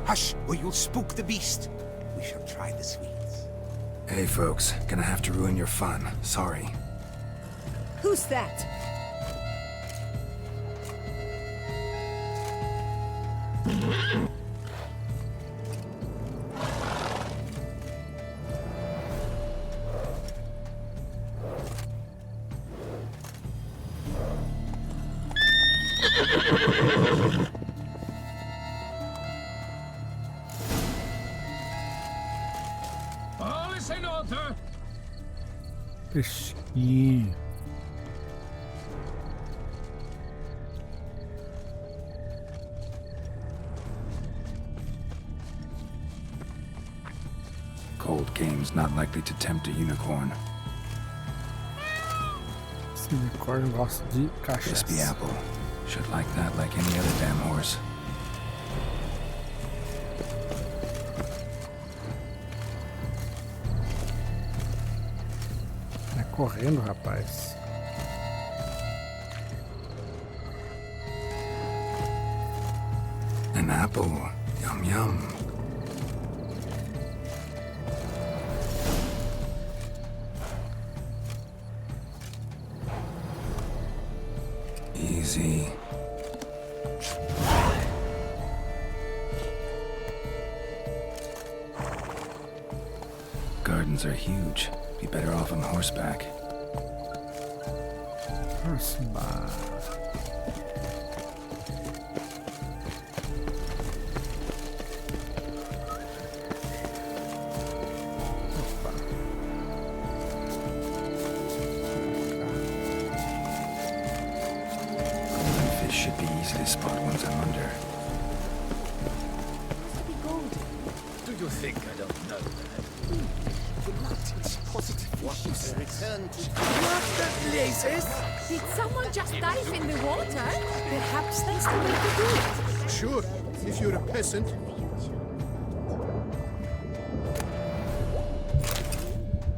Hush, or you'll spook the beast. We shall try the sweets. Hey folks, gonna have to ruin your fun. Sorry. Who's that? All is in order. Peixinho. Cold game's not likely to tempt a unicorn. Esse unicórnio gosta de Crispy cachaça. apple. Should like that like any other damn horse. Vai correndo, rapaz. An apple. Yum yum. Easy. Gardens are huge. Be better off on horseback. Horseback. Golden fish should be easy to spot once I'm under. Do you think I don't know that? It's positive. What you say? Return to What the blazes? Did someone just dive in the water? Perhaps that's the way to do it. Sure, if you're a peasant.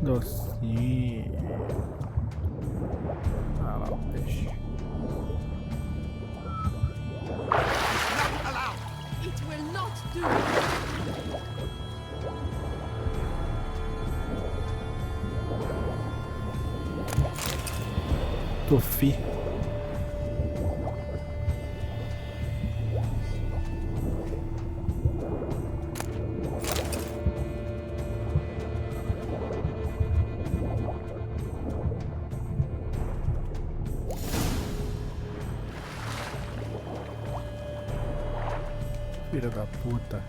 Docinho. Ah lá o peixe. It will not do. Tofi. Filha da puta.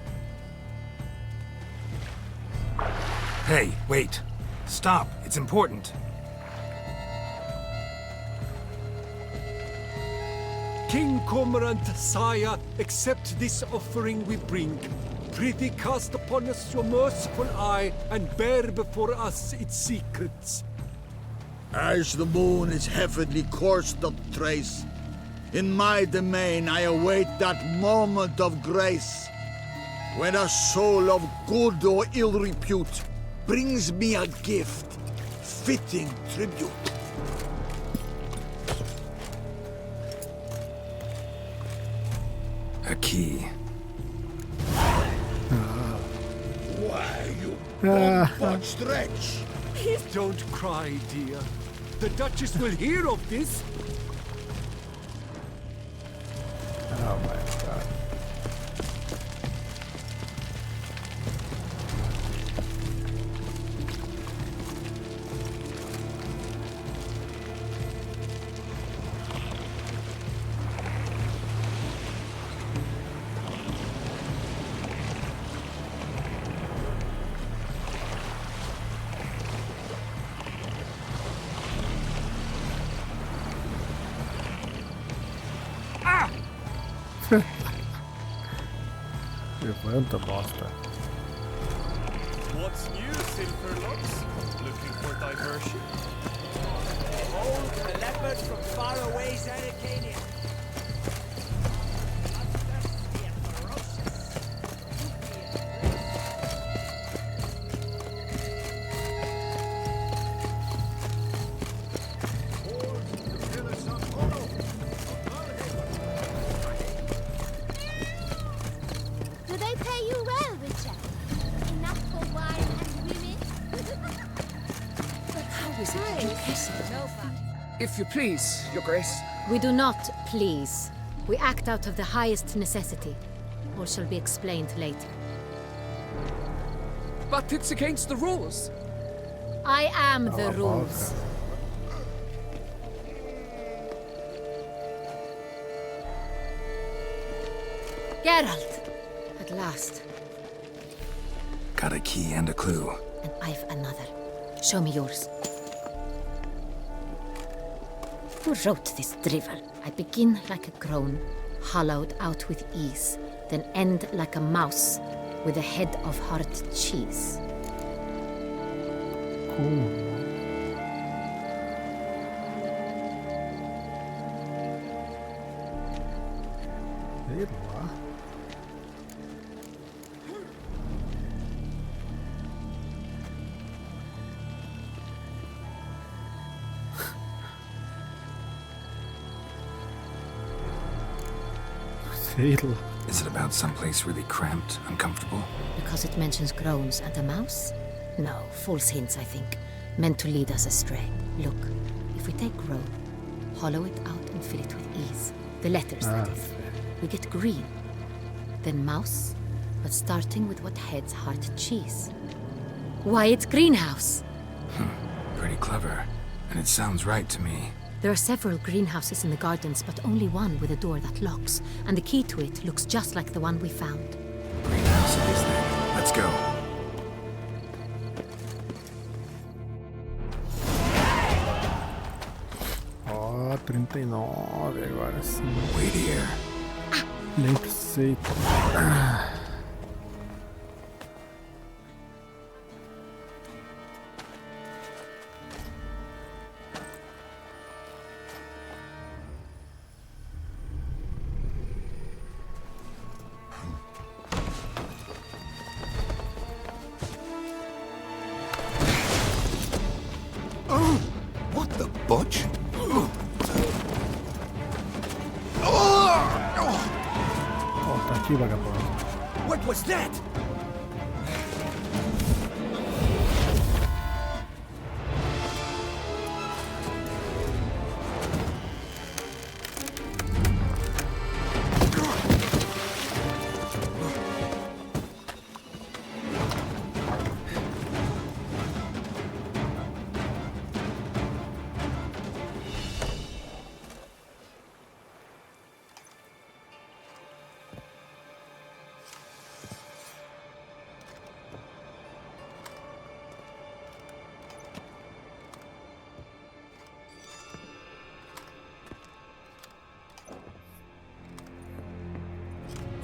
Hey, wait. Stop. It's important. King Cormorant, sire, accept this offering we bring. Prithee cast upon us your merciful eye and bear before us its secrets. As the moon its heavenly course doth trace, in my domain I await that moment of grace, when a soul of good or ill repute brings me a gift, fitting tribute. A key. Why, you botched wretch! Don't cry, dear. The Duchess will hear of this. Oh my god. Levanta, bosta. What's new, Silverlocks? Looking for diversion? Behold the leopard from faraway Zaricania. Do they pay you well, Richard? Enough for wine and women? But how is it that you hesitate? No fun. If you please, Your Grace. We do not please. We act out of the highest necessity. All shall be explained later. But it's against the rules. I am the rules. Geralt! At last. Got a key and a clue. And I've another. Show me yours. Who wrote this drivel? I begin like a crone, hollowed out with ease, then end like a mouse, with a head of hard cheese. Sei lá. Sei lá. Is it about someplace really cramped, uncomfortable? Because it mentions crones and a mouse? No, false hints, I think. Meant to lead us astray. Look, if we take crone, hollow it out and fill it with ease. The letters, that is. We get green. Then mouse, but starting with what heads heart cheese. Why, it's greenhouse! Pretty clever. And it sounds right to me. There are several greenhouses in the gardens, but only one with a door that locks, and the key to it looks just like the one we found. Greenhouse it is then. Let's go. Ó, 39 agora sim. Wait here. Nem precisei. What the butch? Ó, tá aqui, vagabundo. What was that?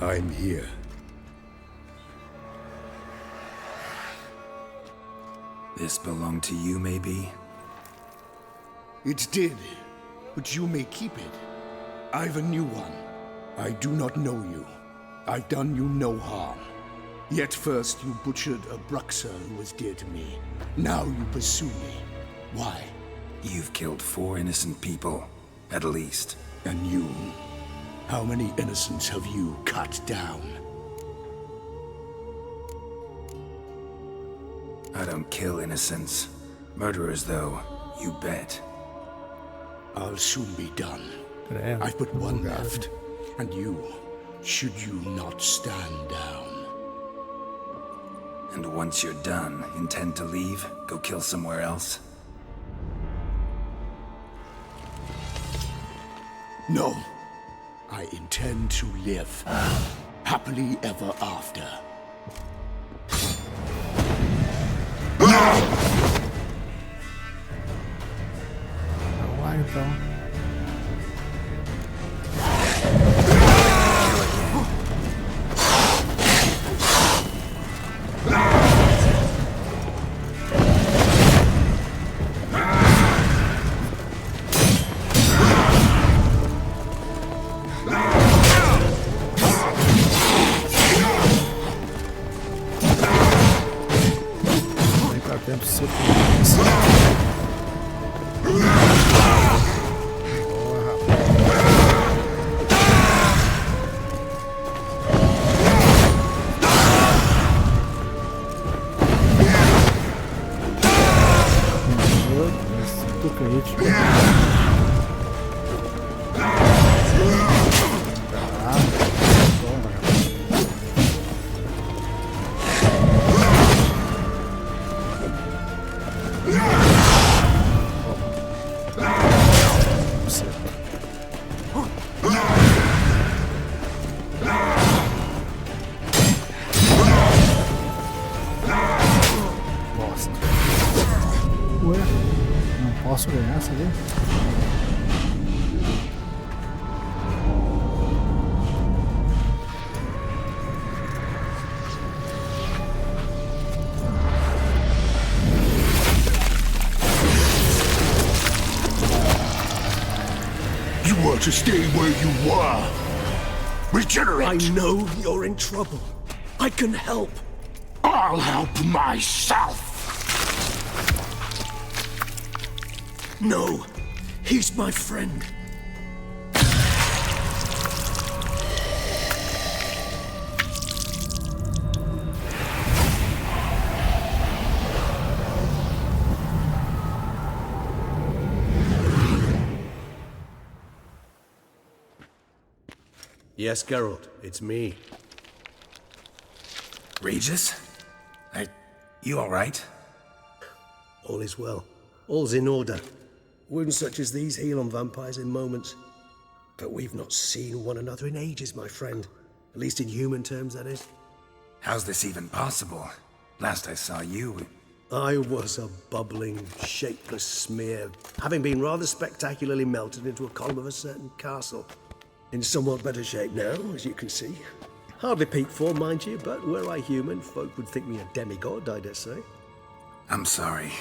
I'm here. This belonged to you, maybe? It did, but you may keep it. I've a new one. I do not know you. I've done you no harm. Yet first you butchered a Bruxer who was dear to me. Now you pursue me. Why? You've killed 4 innocent people, at least. And you? How many innocents have you cut down? I don't kill innocents. Murderers, though, you bet. I'll soon be done. Damn. I've but one left. And you, should you not stand down. And once you're done, intend to leave? Go kill somewhere else? No. I intend to live. Happily ever after. Vamos lá então. Tempo seco. sulle nasi lì. You want to stay where you are. Regenerate. I know you're in trouble. I can help. I'll help myself. No, he's my friend. Yes, Geralt, it's me. Regis? You all right? All is well. All's in order. Wounds such as these heal on vampires in moments. But we've not seen one another in ages, my friend. At least in human terms, that is. How's this even possible? Last I saw you... I was a bubbling, shapeless smear, having been rather spectacularly melted into a column of a certain castle. In somewhat better shape now, as you can see. Hardly peak form, mind you, but were I human, folk would think me a demigod, I dare say. I'm sorry.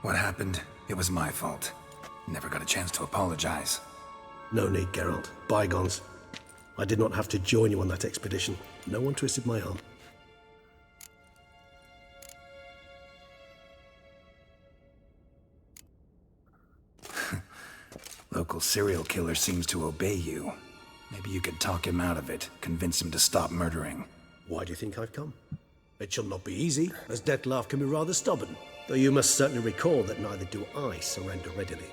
What happened, it was my fault. Never got a chance to apologize. No need, Geralt. Bygones. I did not have to join you on that expedition. No one twisted my arm. Local serial killer seems to obey you. Maybe you could talk him out of it, convince him to stop murdering. Why do you think I've come? It shall not be easy, as Dettlaff can be rather stubborn. Though you must certainly recall that neither do I surrender readily.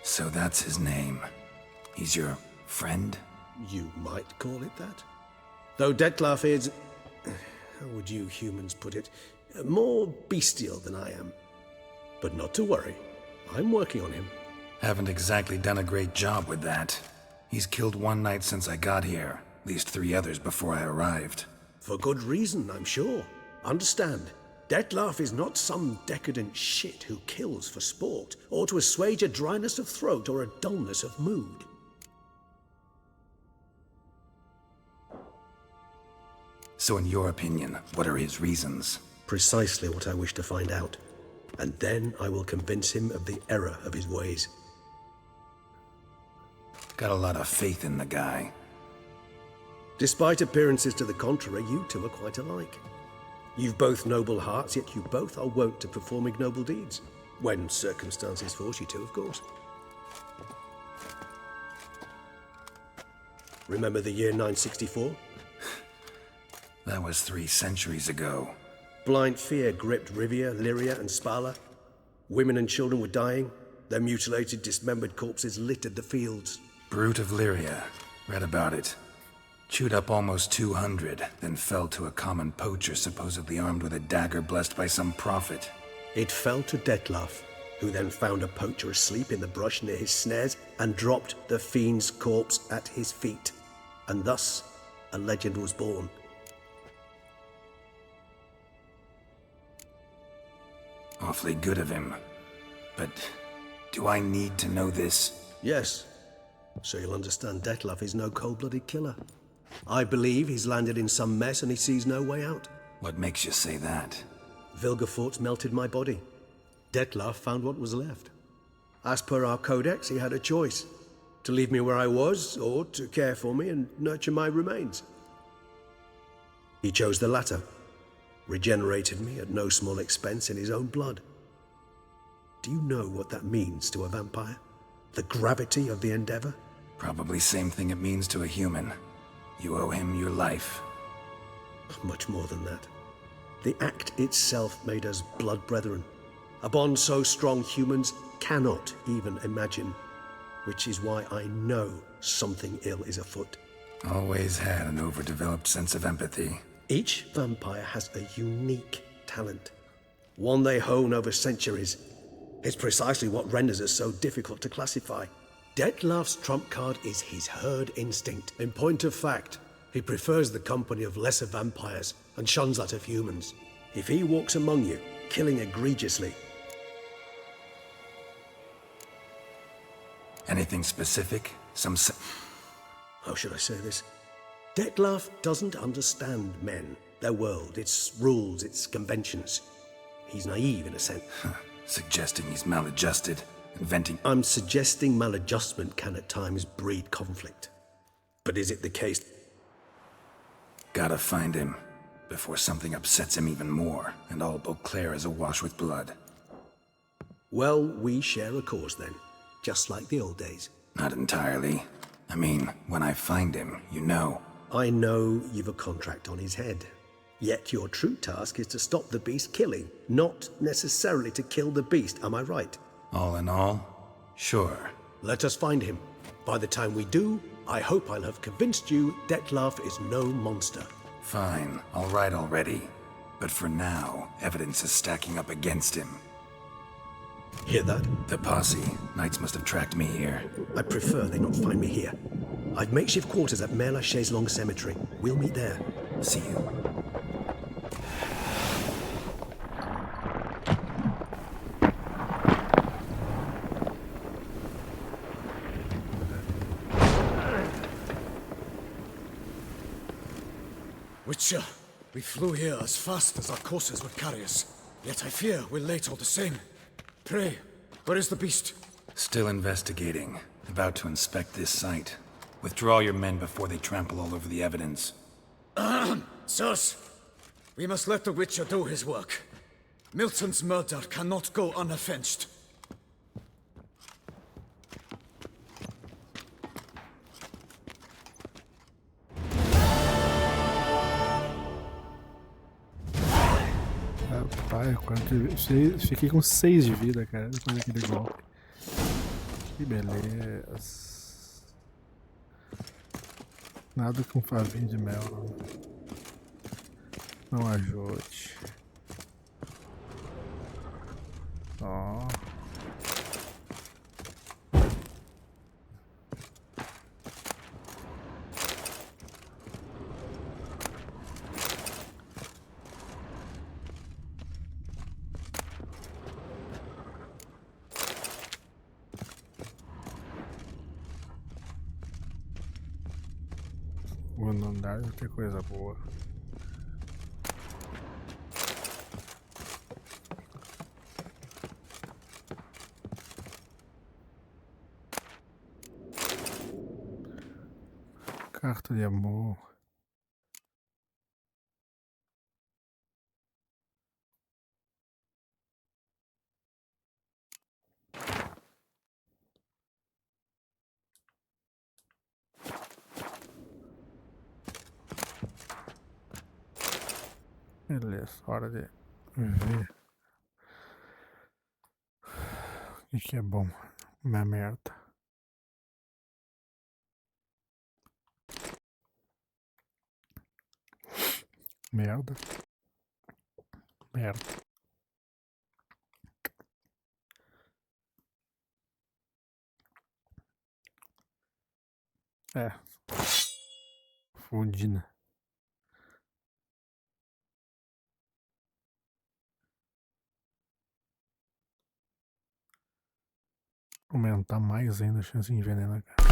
So that's his name. He's your friend? You might call it that. Though Dettlaff is... how would you humans put it? More bestial than I am. But not to worry. I'm working on him. Haven't exactly done a great job with that. He's killed one knight since I got here. At least 3 others before I arrived. For good reason, I'm sure. Understand, Dettlaff is not some decadent shit who kills for sport, or to assuage a dryness of throat or a dullness of mood. So in your opinion, what are his reasons? Precisely what I wish to find out. And then I will convince him of the error of his ways. Got a lot of faith in the guy. Despite appearances to the contrary, you two are quite alike. You've both noble hearts, yet you both are wont to perform ignoble deeds. When circumstances force you to, of course. Remember the year 964? That was 3 centuries ago. Blind fear gripped Rivia, Lyria, and Spala. Women and children were dying. Their mutilated, dismembered corpses littered the fields. Brute of Lyria. Read about it. Chewed up almost 200, then fell to a common poacher supposedly armed with a dagger blessed by some prophet. It fell to Dettlaff, who then found a poacher asleep in the brush near his snares and dropped the fiend's corpse at his feet. And thus, a legend was born. Awfully good of him. But do I need to know this? Yes. So you'll understand Dettlaff is no cold-blooded killer. I believe he's landed in some mess and he sees no way out. What makes you say that? Vilgefortz melted my body. Dettlaff found what was left. As per our codex, he had a choice. To leave me where I was, or to care for me and nurture my remains. He chose the latter. Regenerated me at no small expense in his own blood. Do you know what that means to a vampire? The gravity of the endeavor? Probably same thing it means to a human. You owe him your life. Much more than that. The act itself made us blood brethren. A bond so strong humans cannot even imagine. Which is why I know something ill is afoot. Always had an overdeveloped sense of empathy. Each vampire has a unique talent. One they hone over centuries. It's precisely what renders us so difficult to classify. Dettlaff's trump card is his herd instinct. In point of fact, he prefers the company of lesser vampires and shuns that of humans. If he walks among you, killing egregiously, Anything specific? How should I say this? Dettlaff doesn't understand men, their world, its rules, its conventions. He's naive in a sense. Suggesting he's maladjusted, inventing... I'm suggesting maladjustment can at times breed conflict. But is it the case? Gotta find him, before something upsets him even more, and all Beauclair is awash with blood. Well, we share a cause then, just like the old days. Not entirely. I mean, when I find him, you know. I know you've a contract on his head. Yet your true task is to stop the beast killing, not necessarily to kill the beast, am I right? All in all, sure. Let us find him. By the time we do, I hope I'll have convinced you Dettlaff is no monster. Fine, all right already. But for now, evidence is stacking up against him. Hear that? The posse. Knights must have tracked me here. I prefer they not find me here. I've makeshift quarters at Mère Lachaise Long Cemetery. We'll meet there. See you. Witcher, we flew here as fast as our courses would carry us. Yet I fear we're late all the same. Pray, where is the beast? Still investigating. About to inspect this site. Withdraw your men before they trample all over the evidence. Sirs, we must let the Witcher do his work. Milton's murder cannot go unavenged. Rapaz, fiquei com 6 de vida, cara, depois daquele golpe. Que beleza. Nada com favinho de mel não ajude. Ó. No andar deve ter coisa boa. Carta de amor. Beleza, hora de ver o que é bom. Uma merda. Merda. Merda. É. Fundina. Aumentar mais ainda a chance de envenenar, cara.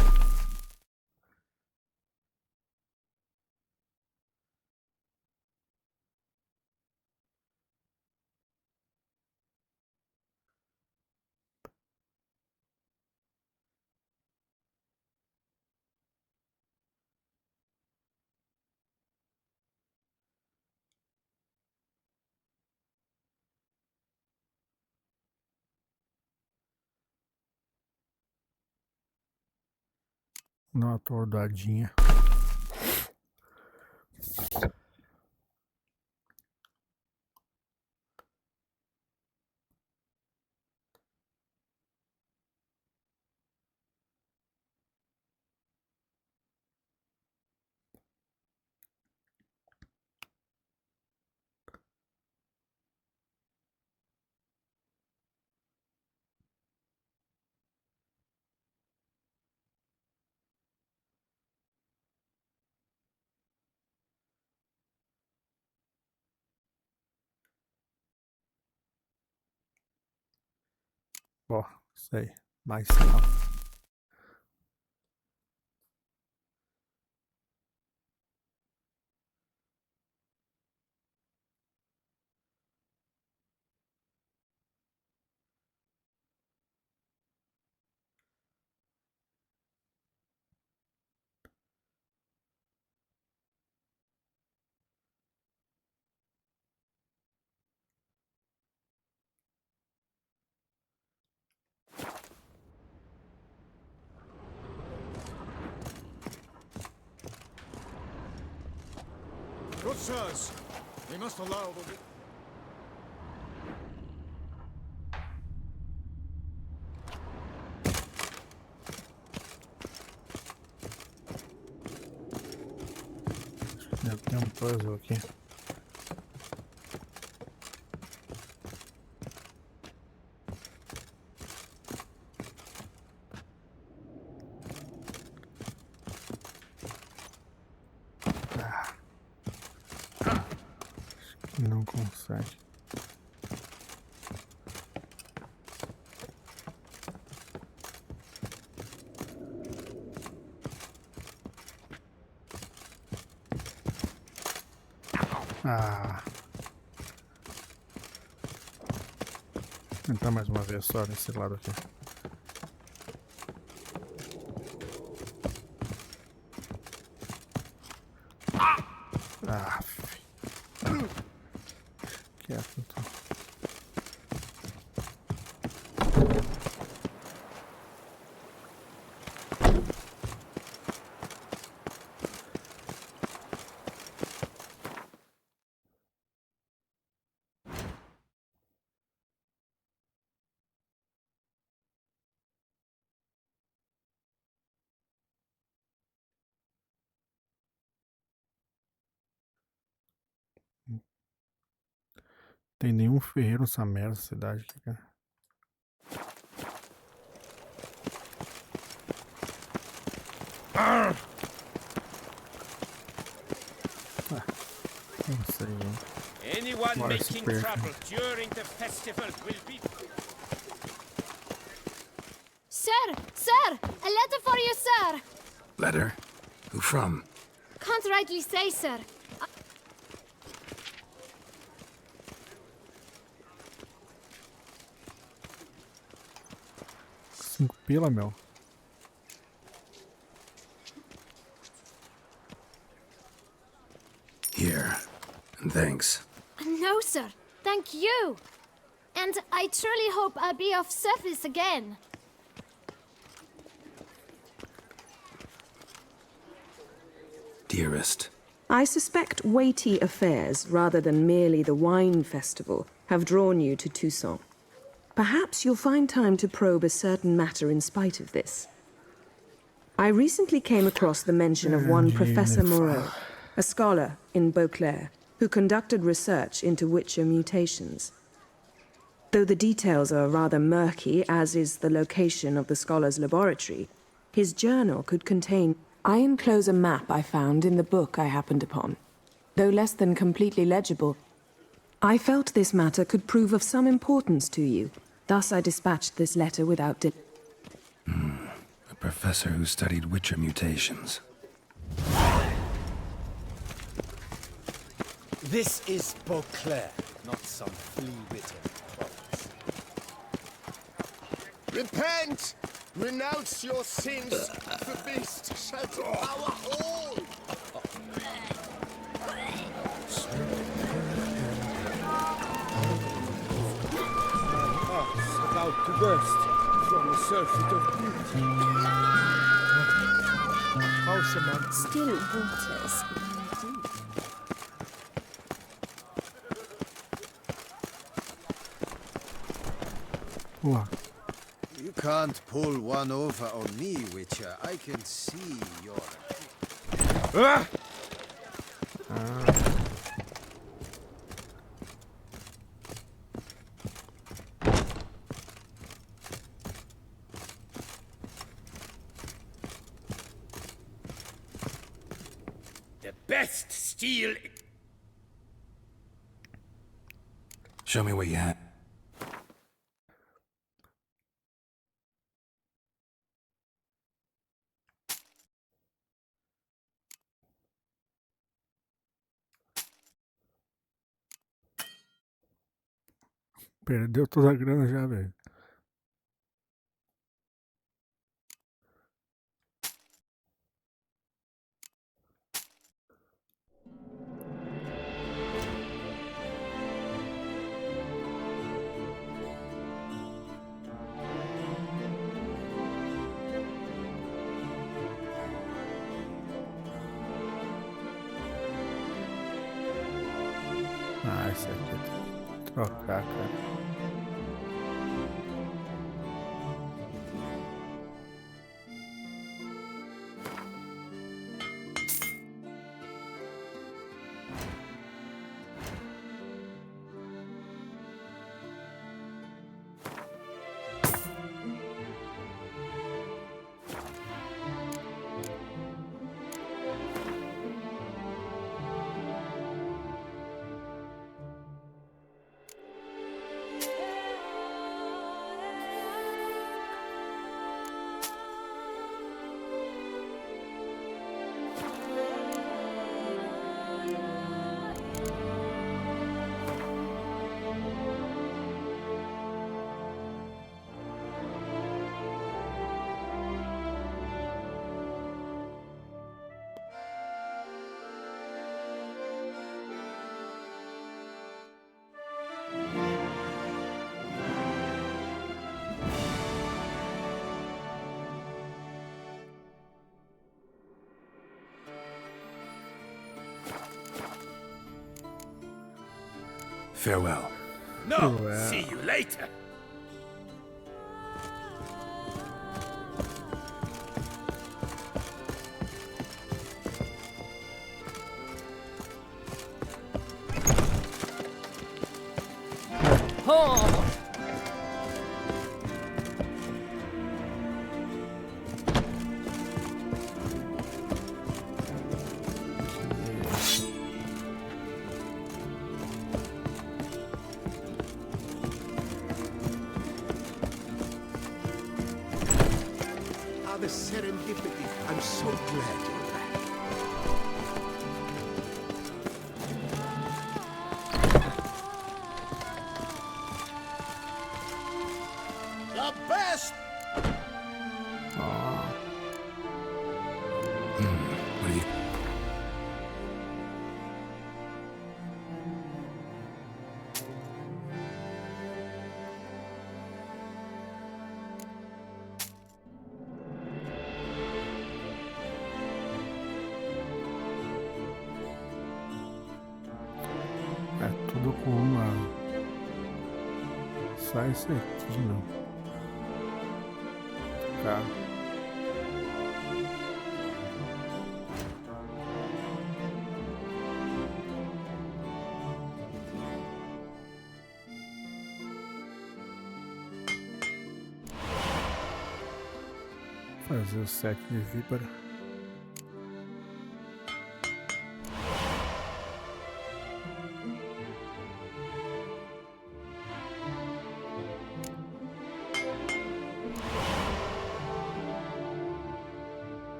Dá uma atordoadinha. Ó, isso aí. Mais sal. Good sirs, we must allow the... Deve ter um puzzle aqui. Não consegue. Vou entrar mais uma vez só nesse lado aqui. Quieto então. Tem nenhum ferreiro nessa merda nessa cidade aqui, cara. Não sei, hein? Anyone Agora se making perca. trouble during the festival will be... Sir! Sir! A letter for you, sir! Letter? Who from? Can't rightly say, sir. 5 pila, meu. Here. And thanks. No, sir. Thank you. And I truly hope I'll be of service again. Dearest. I suspect weighty affairs, rather than merely the wine festival, have drawn you to Toussaint. Perhaps you'll find time to probe a certain matter in spite of this. I recently came across the mention of one Professor Moreau, a scholar in Beauclair, who conducted research into Witcher mutations. Though the details are rather murky, as is the location of the scholar's laboratory, his journal could contain... I enclose a map I found in the book I happened upon. Though less than completely legible, I felt this matter could prove of some importance to you. Thus I dispatched this letter without delay. A professor who studied Witcher mutations. This is Beauclair, not some flea-bitten province. Repent! Renounce your sins! The beast shall devour all! Hearts about to burst from a surfeit of beauty. House man. Still waters. Boa. You can't pull one over on me, Witcher. I can see your... Ah! The best steel... Show me what you had. Perdeu toda a grana já, velho. Ah, esse aqui tem que trocar, cara. Farewell. No, Farewell. see you later. Oh! Ah, the serendipity. I'm so glad you're back. The best! What do you... É tudo com uma. Só isso aqui, não. Tá. Fazer o set de víbora.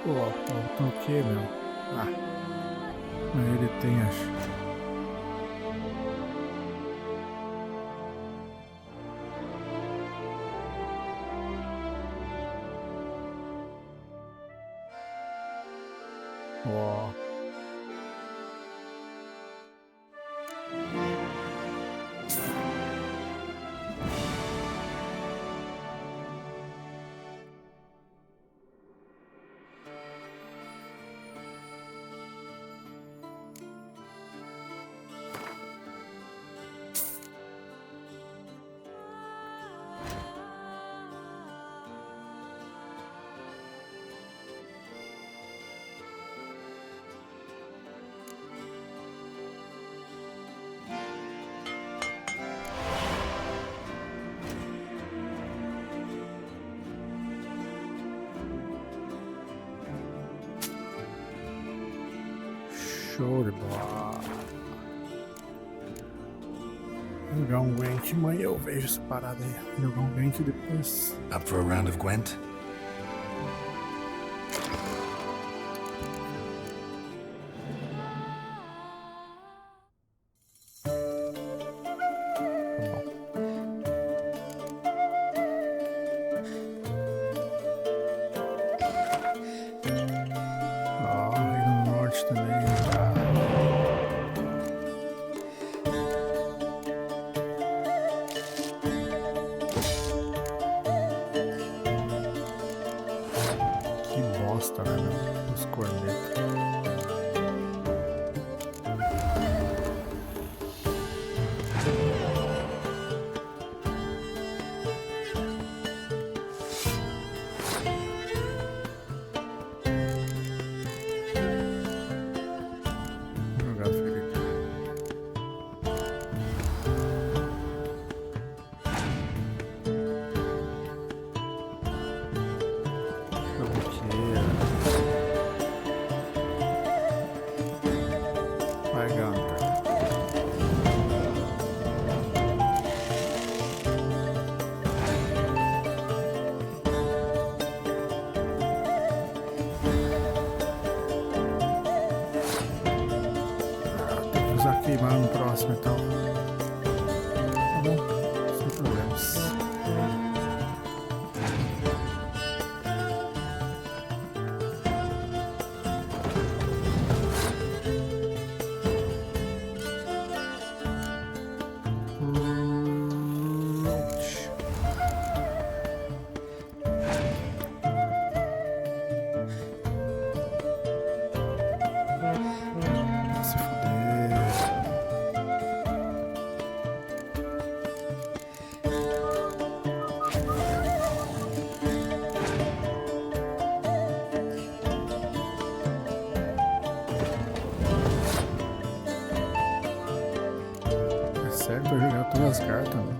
Pô, faltou o que, meu? Ah, mas ele tem, acho. Ó. Show de bola. Jogar um Gwent, amanhã eu vejo essa parada aí. Jogar um Gwent depois. Up for a round of Gwent? Ó, Reino do Norte também. né? Os cornetos. Queimar no próximo então. Tá bom, sem problemas. Sério, pra jogar todas as cartas, né?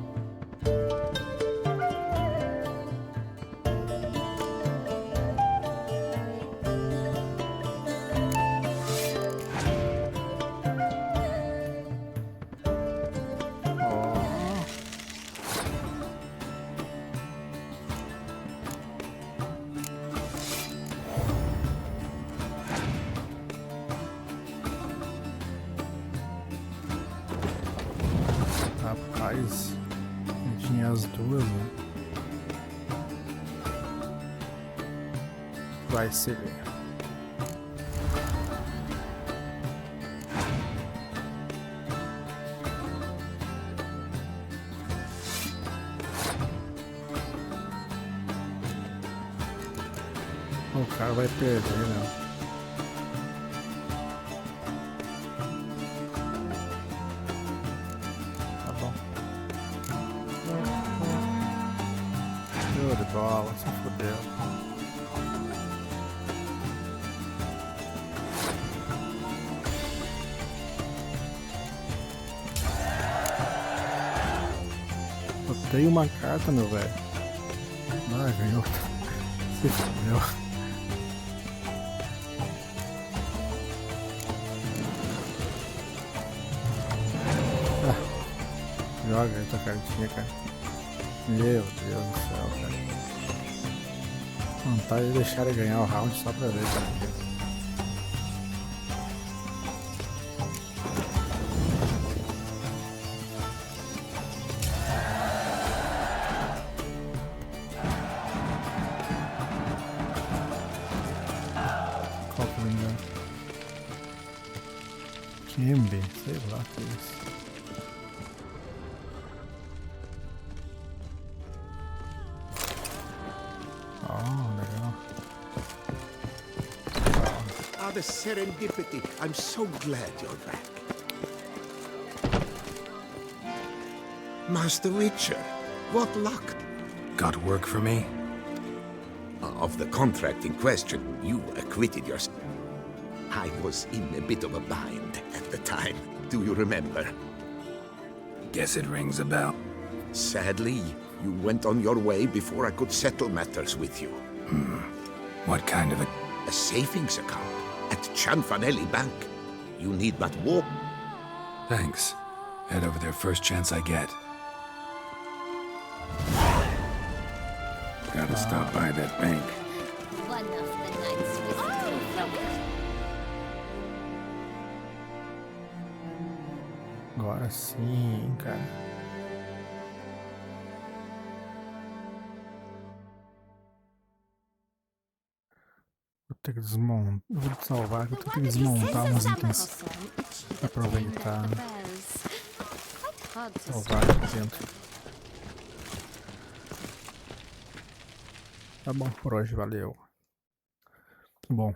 Rapaz, tinha as duas, né? Vai ser. O cara vai perder, né? De bola, se fodeu. Botei uma carta, meu velho. Ah, ganhou. Se fodeu. Joga aí tua cartinha, cara. Meu Deus do céu, cara. Vontade de deixar ele ganhar o round só pra ver, cara. Qual que me engano? Kimby, sei lá o que é isso. The serendipity. I'm so glad you're back. Master Witcher, what luck? Got work for me? Of the contract in question, you acquitted yourself. I was in a bit of a bind at the time. Do you remember? Guess it rings a bell. Sadly, you went on your way before I could settle matters with you. What kind of a... A savings account at Chanfanelli Bank. You need but walk. Thanks. Head over there first chance I get. Gotta stop by that bank. One of the knights visiting from Agora sim, cara. Vou ter que desmontar. Vou salvar, vou ter que desmontar uns itens. Aproveitar. Salvar aqui dentro. Tá bom por hoje, valeu. Bom,